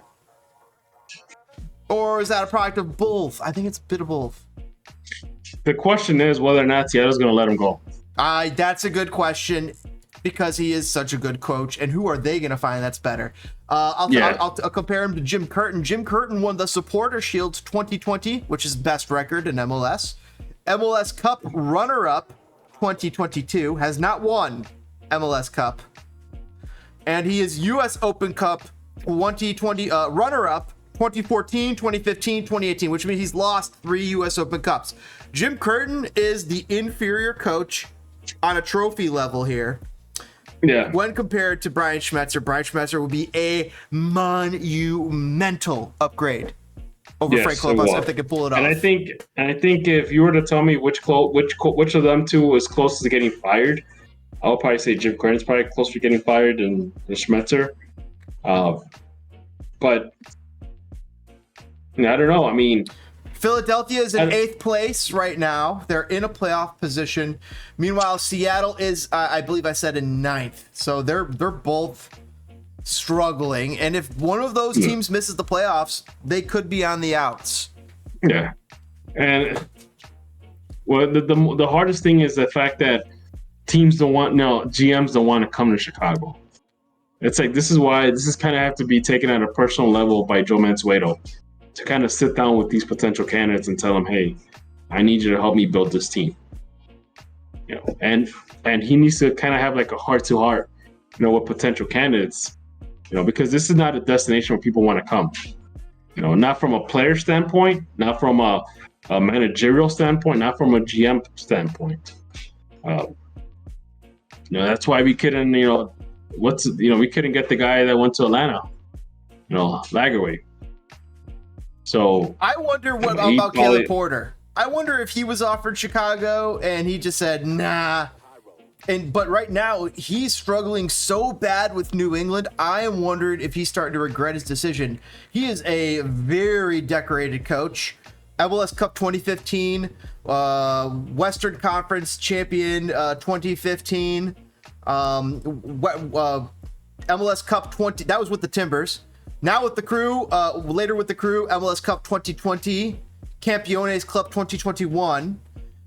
Or is that a product of both? I think it's a bit of both. The question is whether or not Seattle's going to let him go. That's a good question because he is such a good coach. And who are they going to find that's better? I'll compare him to Jim Curtin. Jim Curtin won the Supporter Shield 2020, which is best record in MLS. MLS Cup runner-up 2022, has not won MLS Cup. And he is U.S. Open Cup 2020 runner-up 2014, 2015, 2018, which means he's lost 3 U.S. Open Cups. Jim Curtin is the inferior coach on a trophy level here. Yeah. When compared to Brian Schmetzer, Brian Schmetzer will be a monumental upgrade over Frank Klopas if they could pull it off. And I think if you were to tell me which of them two was closest to getting fired, I would probably say Jim Curtin's probably closer to getting fired than Schmetzer. But I don't know. I mean, Philadelphia is in 8th place right now. They're in a playoff position. Meanwhile, Seattle is, I believe I said, in 9th. So they're both struggling. And if one of those teams misses the playoffs, they could be on the outs. Yeah. And well, the hardest thing is the fact that GMs don't want to come to Chicago. It's like this is kind of have to be taken at a personal level by Joe Mansueto to kind of sit down with these potential candidates and tell them, hey, I need you to help me build this team. And he needs to kind of have like a heart-to-heart, with potential candidates, because this is not a destination where people want to come. Not from a player standpoint, not from a managerial standpoint, not from a GM standpoint. That's why we couldn't, we couldn't get the guy that went to Atlanta, Lagerway. So I wonder what about Caleb Porter. I wonder if he was offered Chicago and he just said nah. But right now he's struggling so bad with New England. I am wondering if he's starting to regret his decision. He is a very decorated coach. MLS Cup 2015, Western Conference champion 2015, MLS Cup 20. That was with the Timbers. Now with the Crew, later with the Crew, MLS Cup 2020, Campeones Club 2021,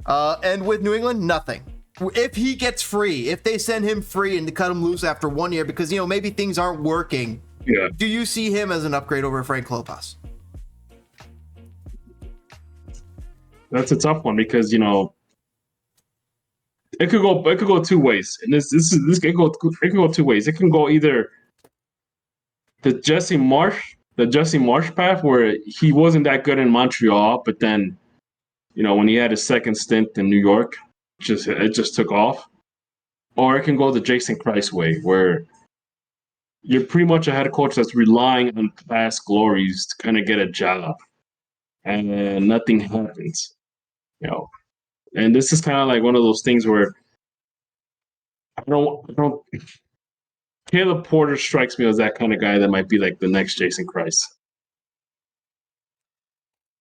and with New England, nothing. If he gets free, if they send him free and to cut him loose after 1 year because, maybe things aren't working, do you see him as an upgrade over Frank Klopas? That's a tough one because, it could go 2 ways. And this could go 2 ways. It can go either the Jesse Marsh path where he wasn't that good in Montreal, but then, when he had his second stint in New York, it just took off. Or it can go the Jason Kreis way where you're pretty much a head coach that's relying on past glories to kind of get a job and nothing happens, And this is kind of like one of those things where I don't Caleb Porter strikes me as that kind of guy that might be like the next Jason Kreis.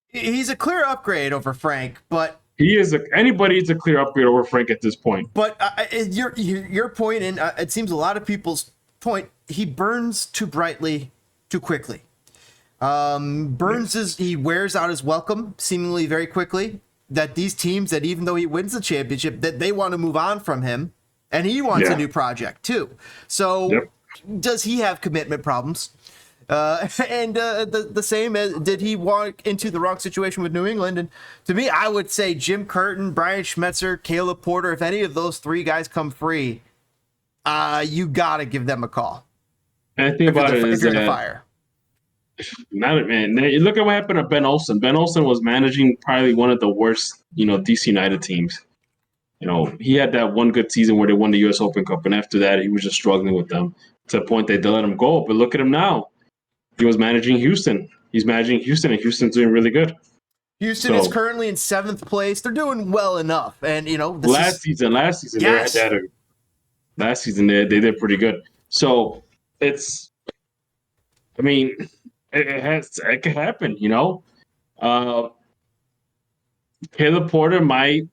He's a clear upgrade over Frank, but he's a clear upgrade over Frank at this point. But your point, and it seems a lot of people's point, he burns too brightly, too quickly. He wears out his welcome seemingly very quickly. That these teams that even though he wins the championship, that they want to move on from him. And he wants a new project too. So does he have commitment problems? And the same as did he walk into the wrong situation with New England? And to me, I would say Jim Curtin, Brian Schmetzer, Caleb Porter, if any of those 3 guys come free, you got to give them a call. And I think about it is that fire. Man, look at what happened to Ben Olsen. Ben Olsen was managing probably one of the worst, DC United teams. He had that one good season where they won the U.S. Open Cup, and after that, he was just struggling with them to the point they let him go. But look at him now. He was managing Houston. He's managing Houston, and Houston's doing really good. Houston is currently in 7th place. They're doing well enough, and last season, Yes. last season they did pretty good. So it's, I mean, it can happen, Caleb Porter might,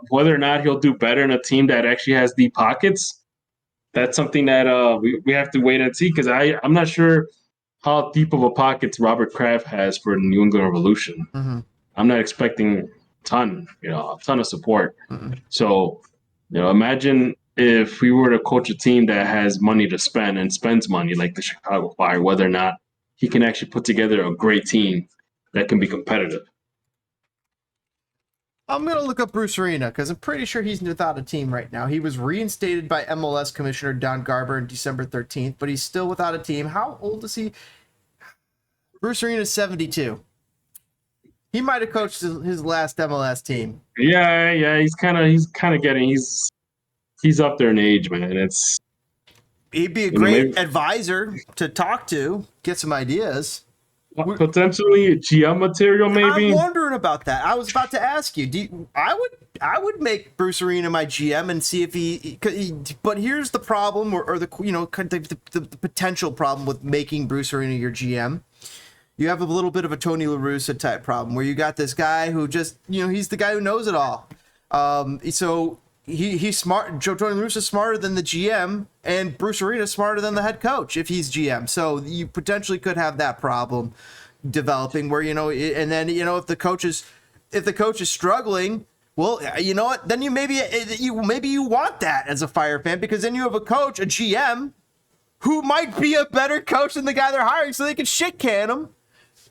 whether or not he'll do better in a team that actually has deep pockets. That's something that we have to wait and see, because I'm not sure how deep of a pockets Robert Kraft has for the New England Revolution. Mm-hmm. I'm not expecting a ton of support. Mm-hmm. So, imagine if we were to coach a team that has money to spend and spends money like the Chicago Fire, whether or not he can actually put together a great team that can be competitive. I'm going to look up Bruce Arena because I'm pretty sure he's without a team right now. He was reinstated by MLS Commissioner Don Garber on December 13th, but he's still without a team. How old is he? Bruce Arena is 72. He might have coached his last MLS team. Yeah, he's kind of getting he's up there in age, man. He'd be a great advisor to talk to, get some ideas. Potentially GM material, maybe. I'm wondering about that. I was about to ask you. I would make Bruce Arena my GM and see if he. But here's the problem, or the the potential problem with making Bruce Arena your GM. You have a little bit of a Tony La Russa type problem where you got this guy who just he's the guy who knows it all. So he's smart. Tony La Russa is smarter than the GM, and Bruce Arena is smarter than the head coach if he's GM. So you potentially could have that problem developing where and then if the coach is struggling, well, you know what? Then maybe you want that as a Fire fan, because then you have a coach, a GM, who might be a better coach than the guy they're hiring, so they can shit can him.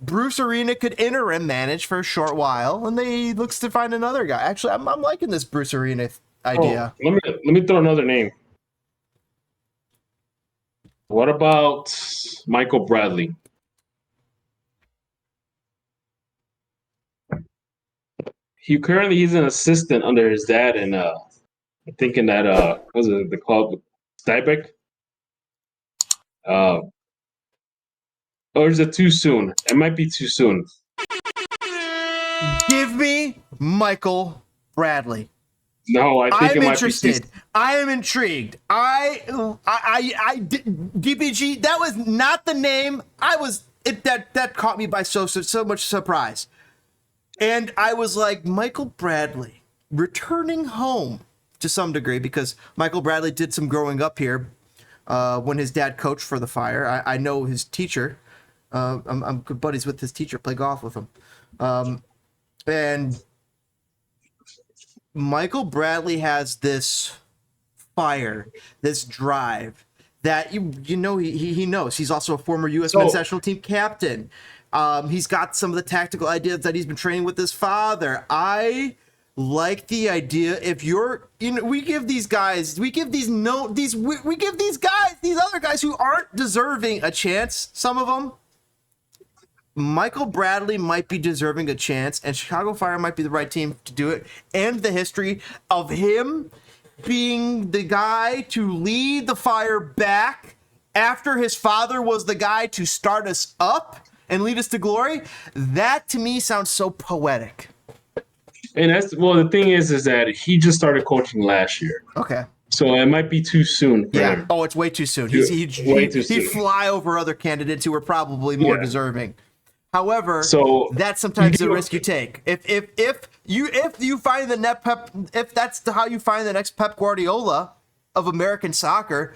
Bruce Arena could interim manage for a short while, and he looks to find another guy. Actually, I'm liking this Bruce Arena idea. Oh, let me throw another name. What about Michael Bradley? He's an assistant under his dad, and I'm thinking that what was it, the club Stuybeck? Or is it too soon? It might be too soon. Give me Michael Bradley. No, I think I'm it might interested. be. I am intrigued. DPG. That was not the name. That caught me by so much surprise, and I was like, Michael Bradley returning home to some degree, because Michael Bradley did some growing up here when his dad coached for the Fire. I know his teacher. I'm good buddies with his teacher. Play golf with him, and Michael Bradley has this fire, this drive that he knows. He's also a former U.S. men's national team captain. He's got some of the tactical ideas that he's been training with his father. I like the idea. If we give these guys, these other guys who aren't deserving a chance. Some of them. Michael Bradley might be deserving a chance, and Chicago Fire might be the right team to do it. And the history of him being the guy to lead the Fire back after his father was the guy to start us up and lead us to glory, that to me sounds so poetic. And the thing is that he just started coaching last year. Okay. So it might be too soon for him. Oh, it's way too soon. He'd fly over other candidates who were probably more deserving. However, that's sometimes the risk you take. If you find if that's how you find the next Pep Guardiola of American soccer,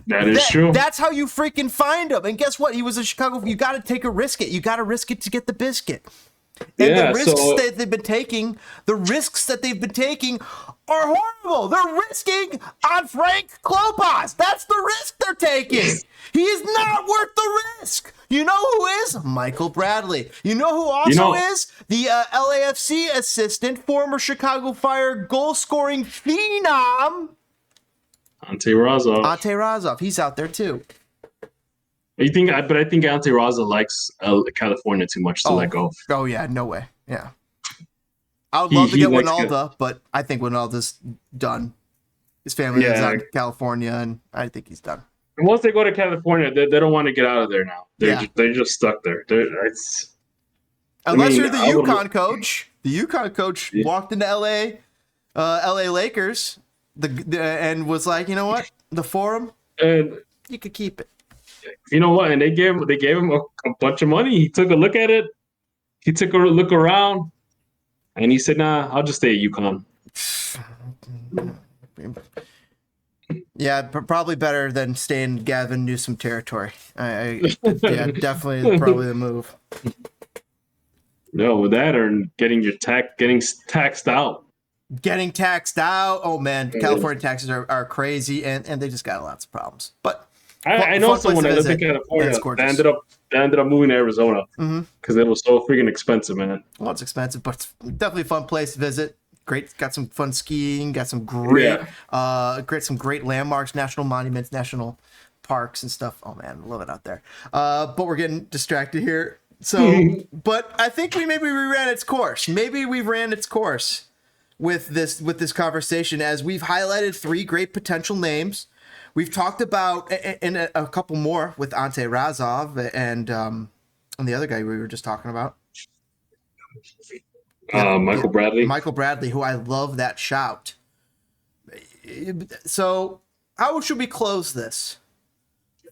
that is true. That's how you freaking find him. And guess what? He was in Chicago. You got to take a risk. You got to risk it to get the biscuit. And the risks that they've been taking are horrible. They're risking on Frank Klopas. That's the risk they're taking. He is not worth the risk. You know who is? Michael Bradley. You know who also is? The LAFC assistant, former Chicago Fire goal-scoring phenom, Ante Razov. He's out there too. I think Ante Razov likes California too much to let go. Oh yeah, no way. Yeah, I would love to get Winalda, but I think Winalda's done. His family is out in California, and I think he's done. And once they go to California, they don't want to get out of there now. They're just stuck there. Unless you're the UConn coach. The UConn coach walked into LA Lakers, and was like, you know what, the Forum, and you could keep it. You know what? And they gave him a bunch of money. He took a look at it. He took a look around, and he said, "Nah, I'll just stay at UConn." Yeah, probably better than staying in Gavin Newsom territory. Yeah, definitely probably the move. No, with that or getting taxed out. Getting taxed out. Oh man, California taxes are crazy, and they just got lots of problems. But I know someone that lived in California that ended up moving to Arizona because it was so freaking expensive, man. Well, it's expensive, but it's definitely a fun place to visit. Great, got some fun skiing, got some great landmarks, national monuments, national parks and stuff. Oh man, I love it out there. But we're getting distracted here. So, but I think maybe we ran its course. Maybe we ran its course with this conversation, as we've highlighted 3 great potential names. We've talked about and a couple more with Ante Razov and the other guy we were just talking about. Michael Bradley. Michael Bradley, who I love that shout. So, how should we close this?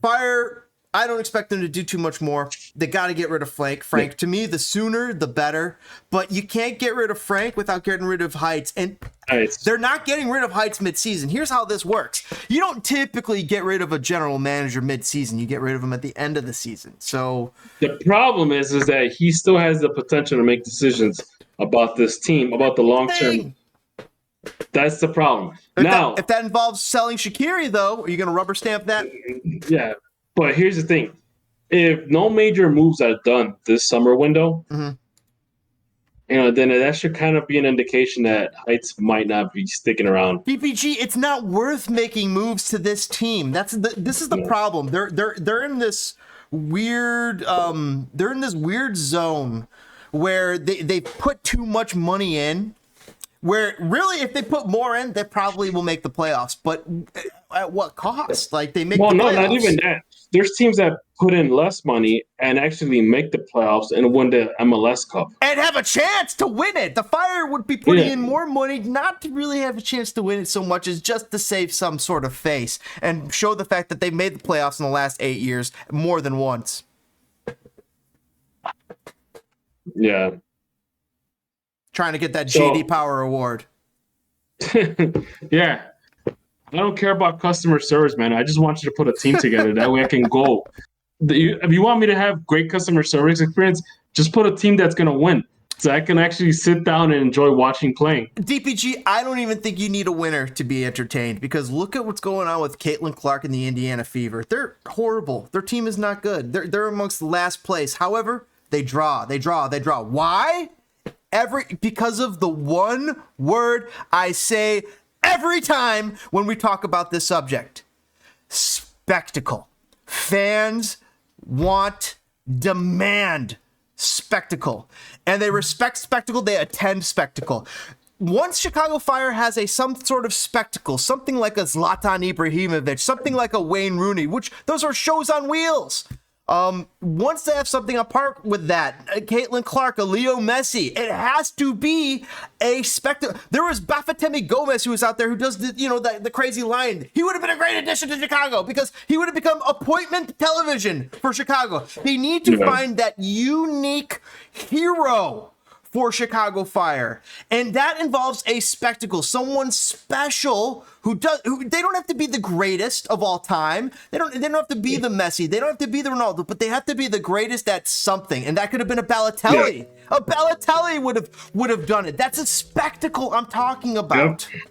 Fire, I don't expect them to do too much more. They got to get rid of Frank. To me, the sooner, the better. But you can't get rid of Frank without getting rid of Heights. And they're not getting rid of Heights midseason. Here's how this works. You don't typically get rid of a general manager midseason. You get rid of him at the end of the season. So the problem is that he still has the potential to make decisions about this team, about the long term. That's the problem. If that involves selling Shaqiri, though, are you going to rubber stamp that? Yeah. But here's the thing. If no major moves are done this summer window, then that should kind of be an indication that Heights might not be sticking around. PPG, it's not worth making moves to this team. This is the problem. They're in this weird zone where they put too much money in. Where really, if they put more in, they probably will make the playoffs. But at what cost? Like they make the playoffs. Well, no, not even that. There's teams that put in less money and actually make the playoffs and win the MLS Cup. And have a chance to win it. The Fire would be putting in more money not to really have a chance to win it so much as just to save some sort of face and show the fact that they've made the playoffs in the last 8 years more than once. Yeah. Trying to get that JD Power award. Yeah. I don't care about customer service, man. I just want you to put a team together. That way I can go. If you want me to have great customer service experience, just put a team that's going to win. So I can actually sit down and enjoy watching playing. DPG, I don't even think you need a winner to be entertained, because look at what's going on with Caitlin Clark and the Indiana Fever. They're horrible. Their team is not good. They're amongst the last place. However, they draw. Why? Because of the one word I say every time when we talk about this subject: spectacle. Fans demand spectacle, and they respect spectacle. They attend spectacle. Once Chicago Fire has some sort of spectacle, something like a Zlatan Ibrahimovic, something like a Wayne Rooney, which those are shows on wheels. Once they have something apart with that, Caitlin Clark, a Leo Messi, it has to be a spectacle. There was Bafetemi Gomez who was out there who does the crazy line. He would have been a great addition to Chicago because he would have become appointment television for Chicago. They need to find that unique hero for Chicago Fire, and that involves a spectacle, someone special who they don't have to be the greatest of all time. They don't have to be the Messi. They don't have to be the Ronaldo, but they have to be the greatest at something, and that could have been a Balotelli. Yeah. A Balotelli would have done it. That's a spectacle I'm talking about. Yep.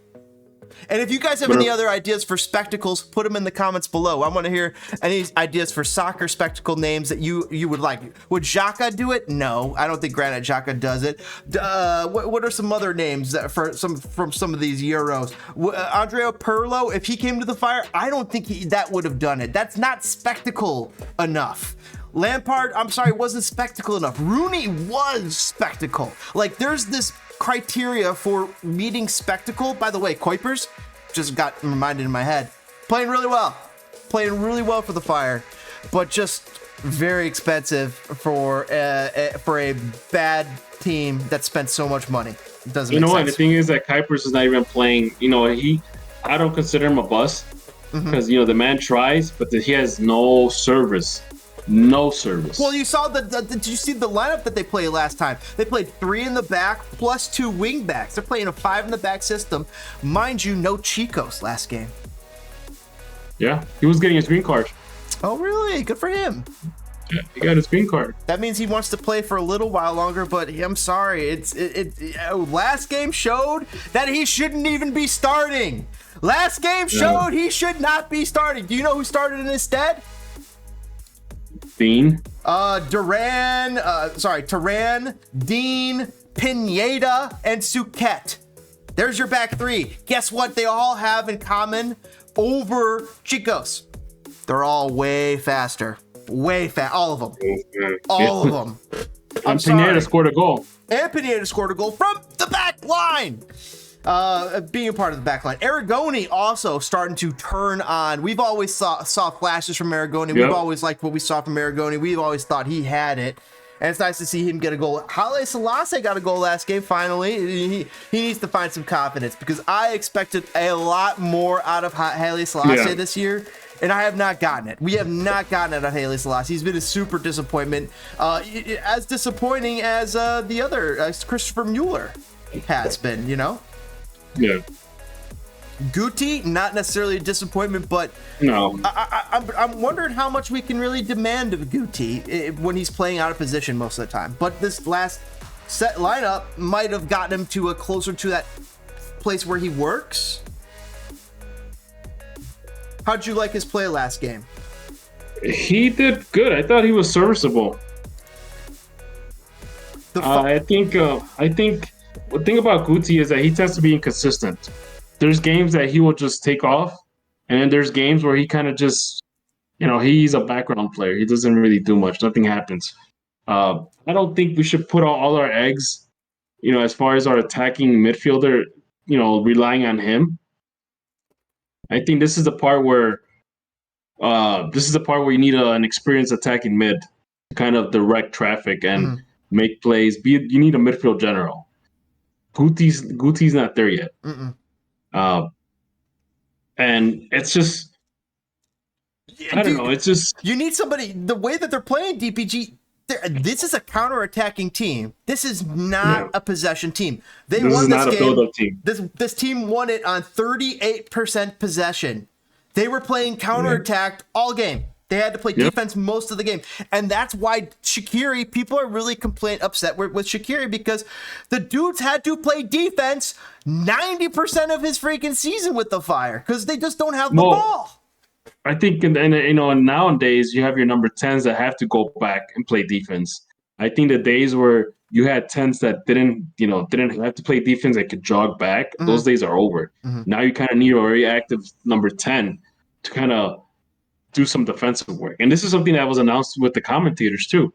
And if you guys have any other ideas for spectacles, put them in the comments below. I want to hear any ideas for soccer spectacle names that you would like. Would Xhaka do it? No, I don't think Granit Xhaka does it. What are some other names from some of these Euros? Andrea Pirlo, if he came to the Fire, I don't think that would have done it. That's not spectacle enough. Lampard, I'm sorry, wasn't spectacle enough. Rooney was spectacle. Like, there's this criteria for meeting spectacle. By the way, Kuipers just got reminded in my head. Playing really well for the Fire, but just Very expensive for a bad team that spent so much money. It doesn't make what? sense. The thing is that Kuipers is not even playing. I don't consider him a bust because the man tries, but he has no service. No service. Well, you saw did you see the lineup that they played last time? They played 3 in the back plus 2 wing backs. They're playing a 5 in the back system. Mind you, no Chicos last game. Yeah, he was getting his green card. Oh, really? Good for him. Yeah, he got his green card. That means he wants to play for a little while longer, but I'm sorry. Last game showed that he shouldn't even be starting. Last game showed he should not be starting. Do you know who started in his stead? Dean. Turan, Dean, Pineda, and Suquet. There's your back 3. Guess what they all have in common over Chicos? They're all way faster. All of them. All of them. And Pineda scored a goal. And Pineda scored a goal from the back line. Being a part of the back line. Aragoni also starting to turn on. We've always saw flashes from Aragoni. Yep. We've always liked what we saw from Aragoni. We've always thought he had it. And it's nice to see him get a goal. Haile Selassie got a goal last game, finally. He needs to find some confidence because I expected a lot more out of Haile Selassie this year, and I have not gotten it. We have not gotten it out of Haile Selassie. He's been a super disappointment. As disappointing as the other, Christopher Mueller has been, Yeah. Guti, not necessarily a disappointment, but No. I'm wondering how much we can really demand of Guti when he's playing out of position most of the time. But this last set lineup might have gotten him to closer to that place where he works. How'd you like his play last game? He did good. I thought he was serviceable. I think the thing about Guti is that he tends to be inconsistent. There's games that he will just take off, and then there's games where he kind of just, he's a background player. He doesn't really do much. Nothing happens. I don't think we should put all our eggs, as far as our attacking midfielder, relying on him. I think this is the part where you need an experienced attacking mid to kind of direct traffic and make plays. You need a midfield general. Guti's not there yet. And it's just, I don't know. It's just, you need somebody. The way that they're playing DPG, this is a counter-attacking team. This is not a possession team. This won is this not a game. build-up team. This team won it on 38% possession. They were playing counterattack all game. They had to play defense most of the game. And that's why Shaqiri, people are really upset with Shaqiri because the dudes had to play defense 90% of his freaking season with the Fire because they just don't have the ball. I think, and nowadays you have your number 10s that have to go back and play defense. I think the days where you had 10s that didn't have to play defense, that could jog back, those days are over. Now you kind of need a very active number 10 to kind of do some defensive work. And this is something that was announced with the commentators too.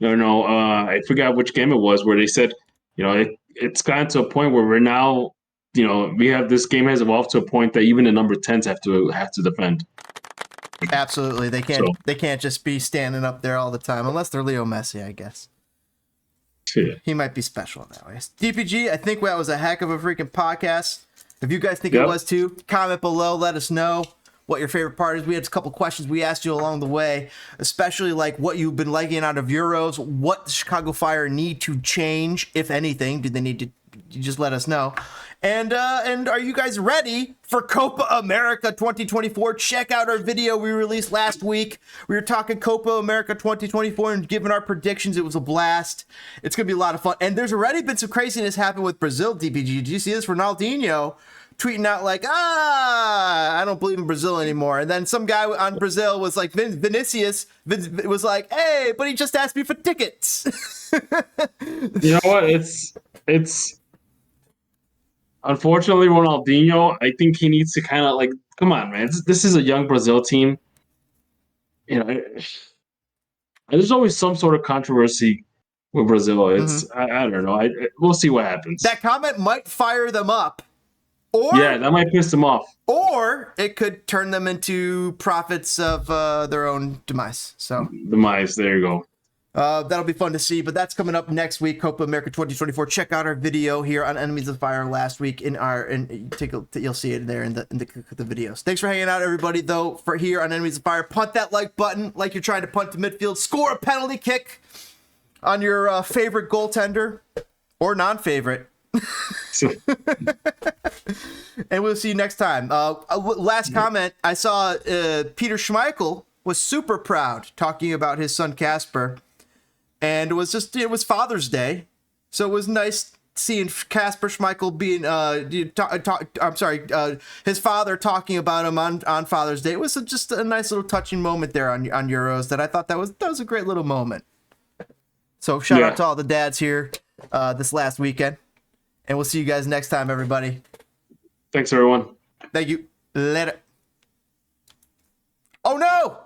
I forgot which game it was where they said, it's gotten to a point where we're now, this game has evolved to a point that even the number 10s have to defend. Absolutely. They can't just be standing up there all the time unless they're Leo Messi, I guess. Yeah. He might be special in that way. DPG, I think that was a heck of a freaking podcast. If you guys think it was too, comment below, let us know what your favorite part is. We had a couple questions we asked you along the way, especially like what you've been liking out of Euros, what the Chicago Fire need to change, if anything. Do they need to just let us know? And are you guys ready for Copa America 2024? Check out our video we released last week. We were talking Copa America 2024 and giving our predictions. It was a blast. It's going to be a lot of fun. And there's already been some craziness happen with Brazil, DPG. Did you see this? Ronaldinho tweeting out like, I don't believe in Brazil anymore. And then some guy on Brazil was like, Vinicius was like, hey, but he just asked me for tickets. You know what? It's unfortunately Ronaldinho. I think he needs to kind of like, come on, man. This is a young Brazil team. There's always some sort of controversy with Brazil. It's I don't know. We'll see what happens. That comment might fire them up. Yeah, that might piss them off. Or it could turn them into prophets of their own demise. So Demise. There you go. that'll be fun to see. But that's coming up next week. Copa America 2024. Check out our video here on Enemies of Fire last week you'll see it there in the videos. Thanks for hanging out, everybody. Though for here on Enemies of Fire, punt that like button like you're trying to punt to midfield. Score a penalty kick on your favorite goaltender or non-favorite. And we'll see you next time. Last comment, I saw Peter Schmeichel was super proud talking about his son Casper, and it was Father's Day, so it was nice seeing Casper Schmeichel being his father talking about him on Father's Day. It was just a nice little touching moment there on Euros that I thought that was a great little moment. So shout out to all the dads here this last weekend. And we'll see you guys next time, everybody. Thanks, everyone. Thank you. Later. Oh, no!